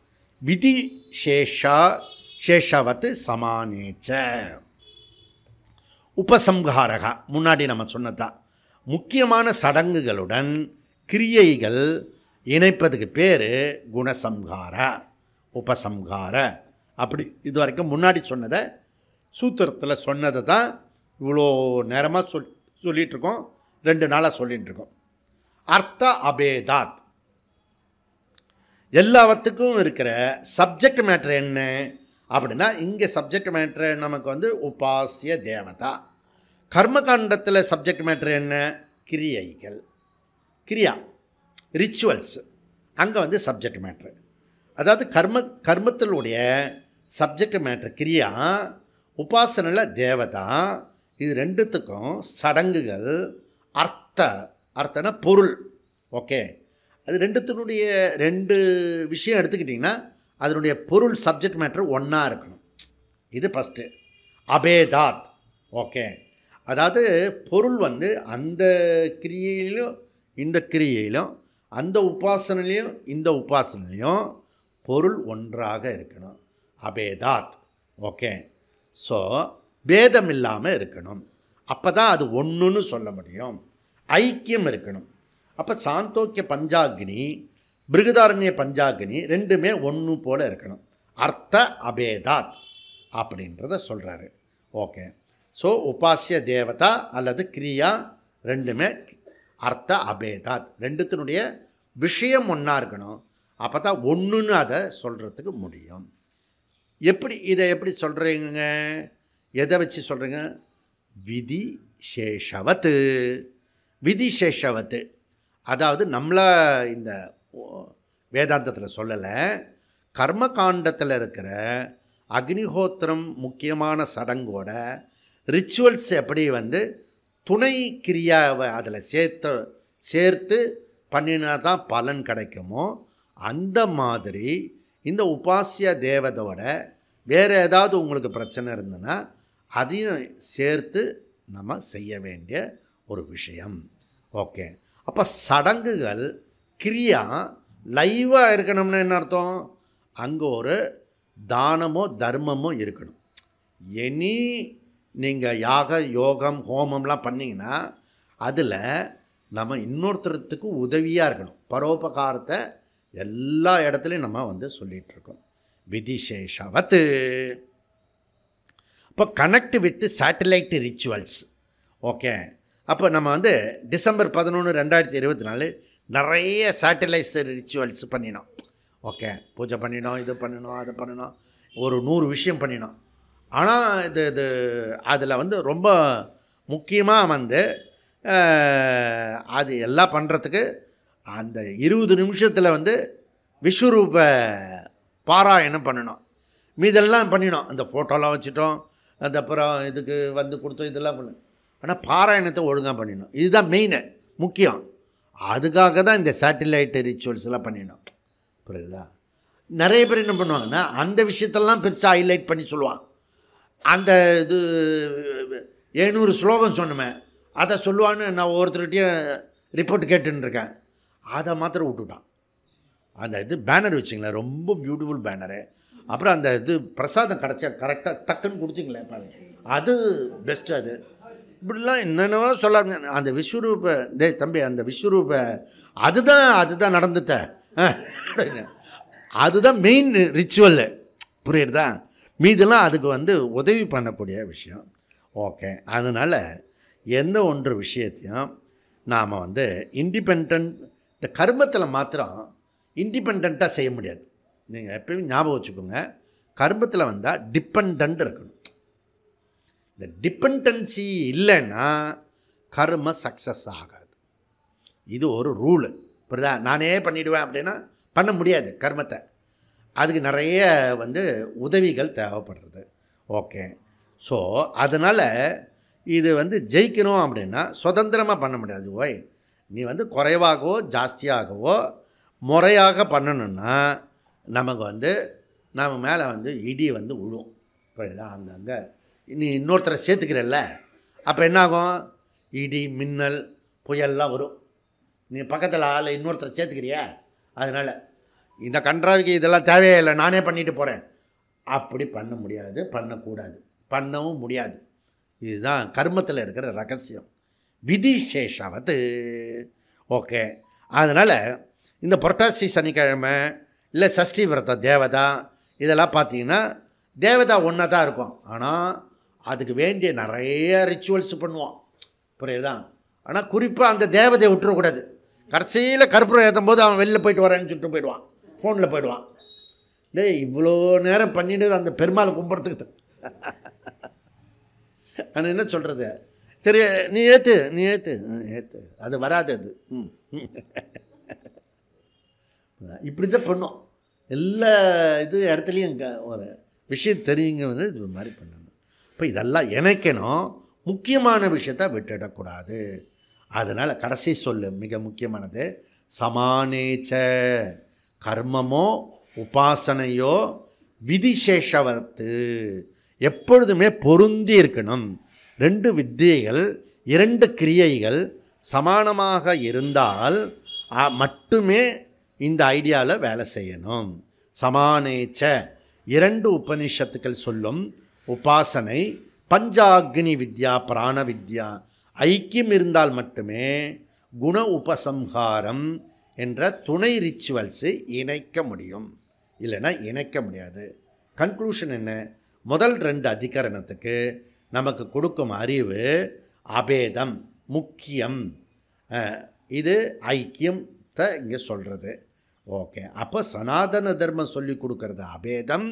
விதி சேஷவத் சமானேச்ச. உபசம்ஹாரகா முன்னாடி நம்ம சொன்னதான் முக்கியமான சடங்குகளுடன் கிரியைகள் இணைப்பதுக்கு பேர் குணசம்ஹார உபசம்ஹார. அப்படி இது வரைக்கும் முன்னாடி சொன்னதை சூத்திரத்தில் சொன்னதை தான் இவ்வளோ நேரமாக சொல்லிகிட்ருக்கோம், 2 நாளாக சொல்லிகிட்ருக்கோம். அர்த்த அபேதாத் எல்லாத்துக்கும் இருக்கிற சப்ஜெக்ட் மேட்ரு என்ன அப்படின்னா, இங்கே சப்ஜெக்ட் மேட்ரு நமக்கு உபாசிய தேவதா. கர்மகாண்டத்தில் சப்ஜெக்ட் மேட்ரு என்ன? கிரியைகள், கிரியா, ரிச்சுவல்ஸ். அங்கே சப்ஜெக்ட் மேட்ரு, அதாவது கர்மத்தினுடைய சப்ஜெக்ட் மேட்ரு கிரியா, உபாசனையில் தேவதா. இது ரெண்டுத்துக்கும் சடங்குகள் அர்த்தனா பொருள். ஓகே. அது ரெண்டுத்தினுடைய 2 விஷயம் எடுத்துக்கிட்டிங்கன்னா அதனுடைய பொருள் சப்ஜெக்ட் மேட்ரு ஒன்றா இருக்கணும். இது ஃபஸ்ட்டு அபேதாத். ஓகே. அதாவது பொருள் அந்த கிரியையிலும் இந்த கிரியையிலும் அந்த உபாசனையிலையும் இந்த உபாசனையிலையும் பொருள் ஒன்றாக இருக்கணும். அபேதாத். ஓகே. ஸோ பேதம் இல்லாமல் இருக்கணும். அப்போ தான் அது ஒன்றுன்னு சொல்ல முடியும். ஐக்கியம் இருக்கணும். அப்போ சாந்தோக்கிய பஞ்சாக்னி பிருகதாரண்ய பஞ்சாக்னி ரெண்டுமே ஒன்று போல் இருக்கணும். அர்த்த அபேதாத் அப்படின்றத சொல்கிறாரு. ஓகே. ஸோ உபாசிய தேவதா அல்லது கிரியா ரெண்டுமே அர்த்த அபேதாத், ரெண்டுத்தினுடைய விஷயம் ஒன்றா இருக்கணும். அப்போ தான் ஒன்றுன்னு அதை சொல்கிறதுக்கு முடியும். இதை எப்படி சொல்கிறீங்க? எதை வச்சு சொல்கிறீங்க? விதி சேஷவத்து. விதி சேஷவத்து அதாவது நம்மளை இந்த வேதாந்தத்தில் சொல்லலை, கர்மகாண்டத்தில் இருக்கிற அக்னிஹோத்திரம் முக்கியமான சடங்கோட ரிச்சுவல்ஸ் எப்படி துணை கிரியாவை அதில் சேர்த்து பண்ணினா தான் பலன் கிடைக்குமோ, அந்த மாதிரி இந்த உபாசிய தேவதோட வேறு ஏதாவது உங்களுக்கு பிரச்சனை இருந்ததுன்னா அதையும் சேர்த்து நம்ம செய்ய வேண்டிய ஒரு விஷயம். ஓகே. அப்போ சடங்குகள் கிரியா லைவாக இருக்கணும்னா என்ன அர்த்தம்? அங்கே ஒரு தானமோ தர்மமோ இருக்கணும். எனி நீங்கள் யாக யோகம் ஹோமம்லாம் பண்ணிங்கன்னா அதில் நம்ம இன்னொருத்தரத்துக்கு உதவியாக இருக்கணும். பரோபகாரத்தை எல்லா இடத்துலையும் நம்ம சொல்லிகிட்ருக்கோம். விதிசேஷவத்து. இப்போ connect with satellite rituals. Okay. அப்போ நம்ம டிசம்பர் 11 2024 நிறைய சேட்டலைட் ரிச்சுவல்ஸ் பண்ணினோம். ஓகே. பூஜை பண்ணினோம், இது பண்ணினோம், அது பண்ணினோம், ஒரு 100 விஷயம் பண்ணினோம். ஆனால் இது அதில் ரொம்ப முக்கியமாக அது எல்லாம் பண்ணுறதுக்கு அந்த 20 நிமிஷத்தில் விஸ்வரூப பாராயணம் பண்ணினோம். மீதெல்லாம் பண்ணினோம். அந்த ஃபோட்டோலாம் வச்சுட்டோம், அந்த அப்புறம் இதுக்கு கொடுத்தோம், இதெல்லாம் பண்ணோம். ஆனால் பாராயணத்தை ஒழுங்காக பண்ணினோம். இதுதான் மெயின் முக்கியம். அதுக்காக தான் இந்த சேட்டிலைட் ரிச்சுவல்ஸ்லாம் பண்ணினோம். புரியுதா? நிறைய பேர் என்ன பண்ணுவாங்கன்னா அந்த விஷயத்தெல்லாம் பெருசாக ஹைலைட் பண்ணி சொல்லுவாங்க. அந்த இது 700 ஸ்லோகம் சொன்னோமே அதை சொல்லுவான்னு நான் ஒவ்வொருத்தருகிட்டையும் ரிப்போர்ட் கேட்டுருக்கேன். அதை மாத்திரம் விட்டுட்டான். அந்த இது பேனர் வச்சிங்களேன், ரொம்ப பியூட்டிஃபுல் பேனரு. அப்புறம் அந்த இது பிரசாதம் கிடச்சா கரெக்டாக டக்குன்னு கொடுத்தீங்களே பாருங்க, அது பெஸ்ட்டு. அது இப்படிலாம் என்னென்னவோ சொல்லாங்க. அந்த விஸ்வரூப தம்பி அந்த விஸ்வரூப அதுதான் நடந்துட்ட அதுதான் மெயின் ரிச்சுவல். புரியுறதா? மீதெல்லாம் அதுக்கு வந்து உதவி பண்ணக்கூடிய விஷயம். ஓகே. அதனால் எந்த ஒன்று விஷயத்தையும் நாம் வந்து இந்த கர்மத்தில் மாத்திரம் இண்டிபெண்ட்டாக செய்ய முடியாது. நீங்கள் எப்பயும் ஞாபகம் வச்சுக்கோங்க, கர்மத்தில் வந்தால் டிபெண்ட் இருக்கணும். இந்த டிபெண்டன்சி இல்லைன்னா கர்ம சக்ஸஸ் ஆகாது. இது ஒரு ரூலு. புரியுதா? நானே பண்ணிவிடுவேன் அப்படின்னா பண்ண முடியாது கர்மத்தை. அதுக்கு நிறைய வந்து உதவிகள் தேவைப்படுறது. ஓகே. ஸோ அதனால் இது வந்து ஜெயிக்கணும் அப்படின்னா சுதந்திரமாக பண்ண முடியாது. ஓய், நீ வந்து குறைவாகவோ ஜாஸ்தியாகவோ முறையாக பண்ணணுன்னா நமக்கு வந்து நம்ம மேலே வந்து இடி வந்து விழும். புரியுதா? அங்கங்கே நீ இன்னொருத்தரை சேர்த்துக்கிறல்ல, அப்போ என்னாகும்? இடி மின்னல் புயல்லாம் வரும். நீ பக்கத்தில் ஆள் இன்னொருத்தரை சேர்த்துக்கிறியா? அதனால் இந்த கன்றாவிக்கு இதெல்லாம் தேவையே இல்லை, நானே பண்ணிட்டு போகிறேன். அப்படி பண்ண முடியாது, பண்ணக்கூடாது, பண்ணவும் முடியாது. இதுதான் கர்மத்தில் இருக்கிற ரகசியம். விதிசேஷாவது. ஓகே. அதனால் இந்த புரட்டாசி சனிக்கிழமை இல்லை சஷ்டி விரத தேவதா இதெல்லாம் பார்த்தீங்கன்னா தேவதா ஒன்றா தான் இருக்கும். ஆனால் அதுக்கு வேண்டிய நிறைய ரிச்சுவல்ஸ் பண்ணுவோம். புரியுதா? ஆனால் குறிப்பாக அந்த தேவதையை விட்டுறக்கூடாது. கடைசியில் கற்பூரம் ஏற்றும் போது அவன் வெளில போயிட்டு வரேன்னு சொல்லிட்டு போயிடுவான், ஃபோனில் போயிடுவான். டேய், இவ்வளோ நேரம் பண்ணிட்டு அந்த பெருமாளை கும்பிட்றதுக்கு ஆனால் என்ன சொல்கிறது? சரி, நீ ஏற்று அது வராது. அது இப்படி தான் பண்ணும். எல்லா இடத்துலையும் ஒரு விஷயம் தெரியுங்கிறது இது மாதிரி பண்ணணும். இப்போ இதெல்லாம் இணைக்கணும். முக்கியமான விஷயத்த விட்டுடக்கூடாது. அதனால் கடைசி சொல்லு மிக முக்கியமானது. சமானேச்ச. கர்மமோ உபாசனையோ விதிசேஷவத்து எப்பொழுதுமே பொருந்தி இருக்கணும். 2 வித்தியைகள் 2 கிரியைகள் சமானமாக இருந்தால் மட்டுமே இந்த ஐடியாவில் வேலை செய்யணும். சமானேச்ச 2 உபனிஷத்துக்கள் சொல்லும் உபாசனை பஞ்சாக்னி வித்யா பிராண வித்யா ஐக்கியம் இருந்தால் மட்டுமே குண உபசம்ஹாரம் என்ற துணை ரிச்சுவல்ஸு இணைக்க முடியும். இல்லைன்னா இணைக்க முடியாது. கன்க்ளூஷன் என்ன? முதல் 2 அதிகரணத்துக்கு நமக்கு கொடுக்கும் அறிவு அபேதம் முக்கியம். இது ஐக்கியத்தை இங்கே சொல்கிறது. ஓகே. அப்போ சனாதன தர்மம் சொல்லி கொடுக்கறது அபேதம்,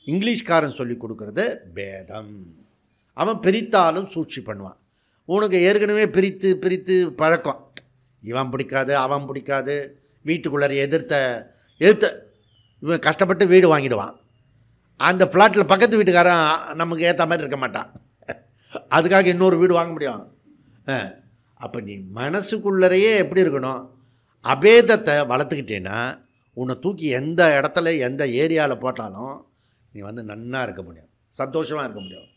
இங்கிலீஷ்காரன் சொல்லி கொடுக்கறது பேதம். அவன் பிரித்தாலும் சூழ்ச்சி பண்ணுவான். உனக்கு ஏற்கனவே பிரித்து பழக்கம். இவன் பிடிக்காது, அவன் பிடிக்காது, வீட்டுக்குள்ளார எதிர்த்த இவன் கஷ்டப்பட்டு வீடு வாங்கிடுவான். அந்த ஃப்ளாட்டில் பக்கத்து வீட்டுக்காரன் நமக்கு ஏற்ற மாதிரி இருக்க மாட்டான். அதுக்காக இன்னொரு வீடு வாங்க முடியும்? அப்போ நீ மனசுக்குள்ளரையே எப்படி இருக்கணும்? அபேதத்தை வளர்த்துக்கிட்டேன்னா உன்னை தூக்கி எந்த இடத்துல எந்த ஏரியாவில் போட்டாலும் நீ வந்து நன்னாக இருக்க முடியும், சந்தோஷமாக இருக்க முடியும்.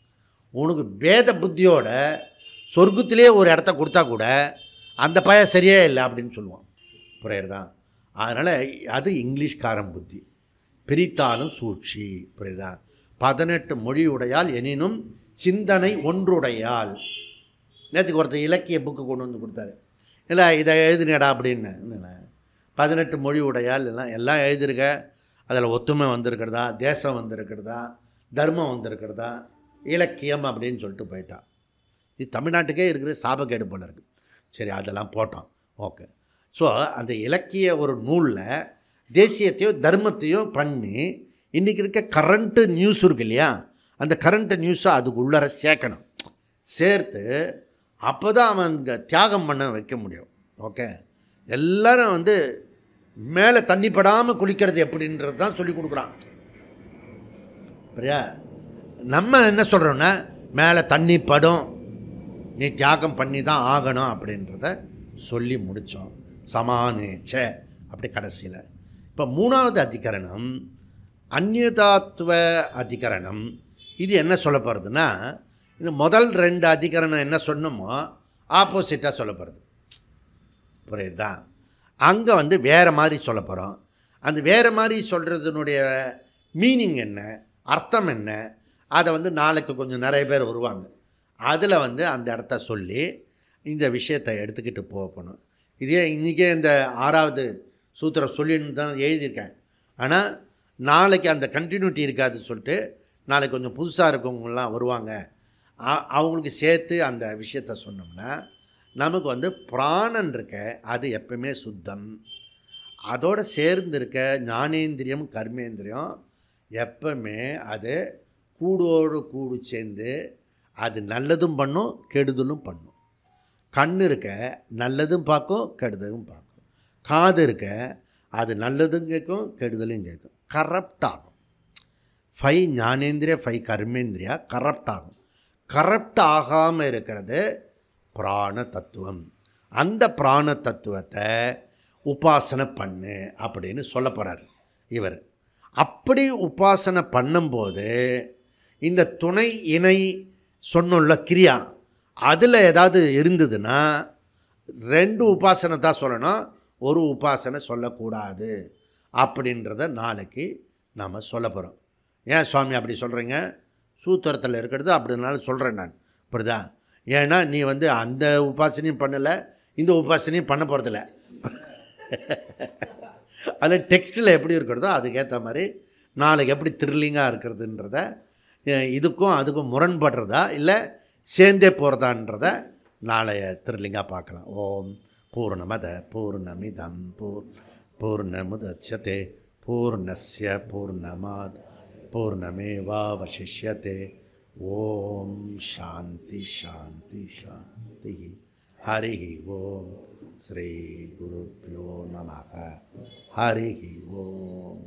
உனக்கு பேத புத்தியோட சொர்க்கத்திலே ஒரு இடத்த கொடுத்தா கூட அந்த பையன் சரியே இல்லை அப்படின்னு சொல்லுவான். புரியுறதா? அதனால் அது இங்கிலீஷ்காரன் புத்தி. பிரித்தாலும் சூழ்ச்சி. புரியுதா? 18 மொழி உடையால் எனினும் சிந்தனை ஒன்றுடையால். நேற்றுக்கு ஒருத்தர் இலக்கிய புக்கு கொண்டு வந்து கொடுத்தாரு. இல்லை இதை எழுதினடா அப்படின்னு. 18 மொழி உடையால் எல்லாம் எழுதிருக்க. அதில் ஒத்துமை வந்திருக்கிறதா, தேசம் வந்திருக்கிறதா, தர்மம் வந்திருக்கிறதா, இலக்கியம் அப்படின்னு சொல்லிட்டு போயிட்டான். இது தமிழ்நாட்டுக்கே இருக்கிற சாபக்கேடு போல இருக்குது. சரி, அதெல்லாம் போட்டோம். ஓகே. ஸோ அந்த இலக்கிய ஒரு நூலில் தேசியத்தையோ தர்மத்தையோ பண்ணி இன்றைக்கி இருக்க கரண்ட்டு நியூஸ் இருக்கு இல்லையா, அந்த கரண்ட்டு நியூஸை அதுக்கு உள்ளார சேர்க்கணும். சேர்த்து அப்போ தான் அவன் இங்கே தியாகம் பண்ண வைக்க முடியும். ஓகே. எல்லோரும் வந்து மேலே தண்ணி படாமல் குளிக்கிறது எப்படின்றது தான் சொல்லி கொடுக்குறான். சரியா? நம்ம என்ன சொல்கிறோன்னா மேலே தண்ணி படும், நீ தியாகம் பண்ணி தான் ஆகணும் அப்படின்றத சொல்லி முடித்தோம். சமானேச்ச அப்படி கடைசியில். இப்போ 3வது அதிகரணம் அந்நியதாத்துவ அதிகரணம். இது என்ன சொல்ல போகிறதுனா, இந்த முதல் 2 அதிகரணம் என்ன சொன்னோமோ ஆப்போசிட்டாக சொல்ல போகிறது. புரியுதா? அங்கே வந்து வேறு மாதிரி சொல்ல போகிறோம். அந்த வேறு மாதிரி சொல்கிறதுனுடைய மீனிங் என்ன, அர்த்தம் என்ன, அதை வந்து நாளைக்கு கொஞ்சம் நிறைய பேர் வருவாங்க. அதில் வந்து அந்த இடத்த சொல்லி இந்த விஷயத்தை எடுத்துக்கிட்டு போகணும். இதே இன்றைக்கே இந்த 6வது சூத்திரம் சொல்லின்னு தான் எழுதியிருக்கேன். ஆனால் நாளைக்கு அந்த கண்டினியூட்டி இருக்காதுன்னு சொல்லிட்டு நாளைக்கு கொஞ்சம் புதுசாக இருக்கவங்களாம் வருவாங்க, அவங்களுக்கு சேர்த்து அந்த விஷயத்த சொன்னோம்னா நமக்கு வந்து பிராணன் இருக்க அது எப்பவுமே சுத்தம். அதோடு சேர்ந்து இருக்க ஞானேந்திரியம் கர்மேந்திரியம் எப்பவுமே அது கூடோடு கூடு சேர்ந்து அது நல்லதும் பண்ணும் கெடுதலும் பண்ணும். கண் இருக்க நல்லதும் பார்க்கும் கெடுதலும் பார்க்கும். காது இருக்க அது நல்லதும் கேட்கும் கெடுதலும் கேட்கும். கரப்ட் ஆகும். 5 ஞானேந்திரியா 5 கர்மேந்திரியா கரப்ட் ஆகும். கரப்ட் ஆகாமல் இருக்கிறது பிராண தத்துவம். அந்த பிராண தத்துவத்தை உபாசனை பண்ணு அப்படின்னு சொல்ல போகிறார் இவர். அப்படி உபாசனை பண்ணும்போது இந்த துணை இணை சொன்னுள்ள கிரியா அதில் ஏதாவது இருந்ததுன்னா 2 உபாசனை தான் சொல்லணும், ஒரு உபாசனை சொல்லக்கூடாது அப்படின்றத நாளைக்கு நாம் சொல்ல போகிறோம். ஏன் சுவாமி அப்படி சொல்கிறீங்க? சூத்திரத்தில் இருக்கிறது அப்படினால சொல்கிறேன் நான். இப்படிதா ஏன்னா நீ வந்து அந்த உபாசனையும் பண்ணலை, இந்த உபாசனையும் பண்ண போகிறதில்ல. அதில் டெக்ஸ்ட்டில் எப்படி இருக்கிறதோ அதுக்கேற்ற மாதிரி நாளைக்கு எப்படி த்ரில்லிங்காக இருக்கிறதுன்றத, இதுக்கும் அதுக்கும் முரண்படுறதா இல்லை சேர்ந்தே போகிறதான்றத நாளைய த்ரில்லிங்காக பார்க்கலாம். ஓம் பூர்ணமத பூர்ணமிதம் பூர்ணமுதச்யதே பூர்ணஸ்ய பூர்ணமாத் பூர்ணமேவாவசிஷ்யதே. ஓம் சாந்தி சாந்தி சாந்தி. ஹரி ஓம். ஸ்ரீ குருப்யோ நமः. ஹரி ஓம்.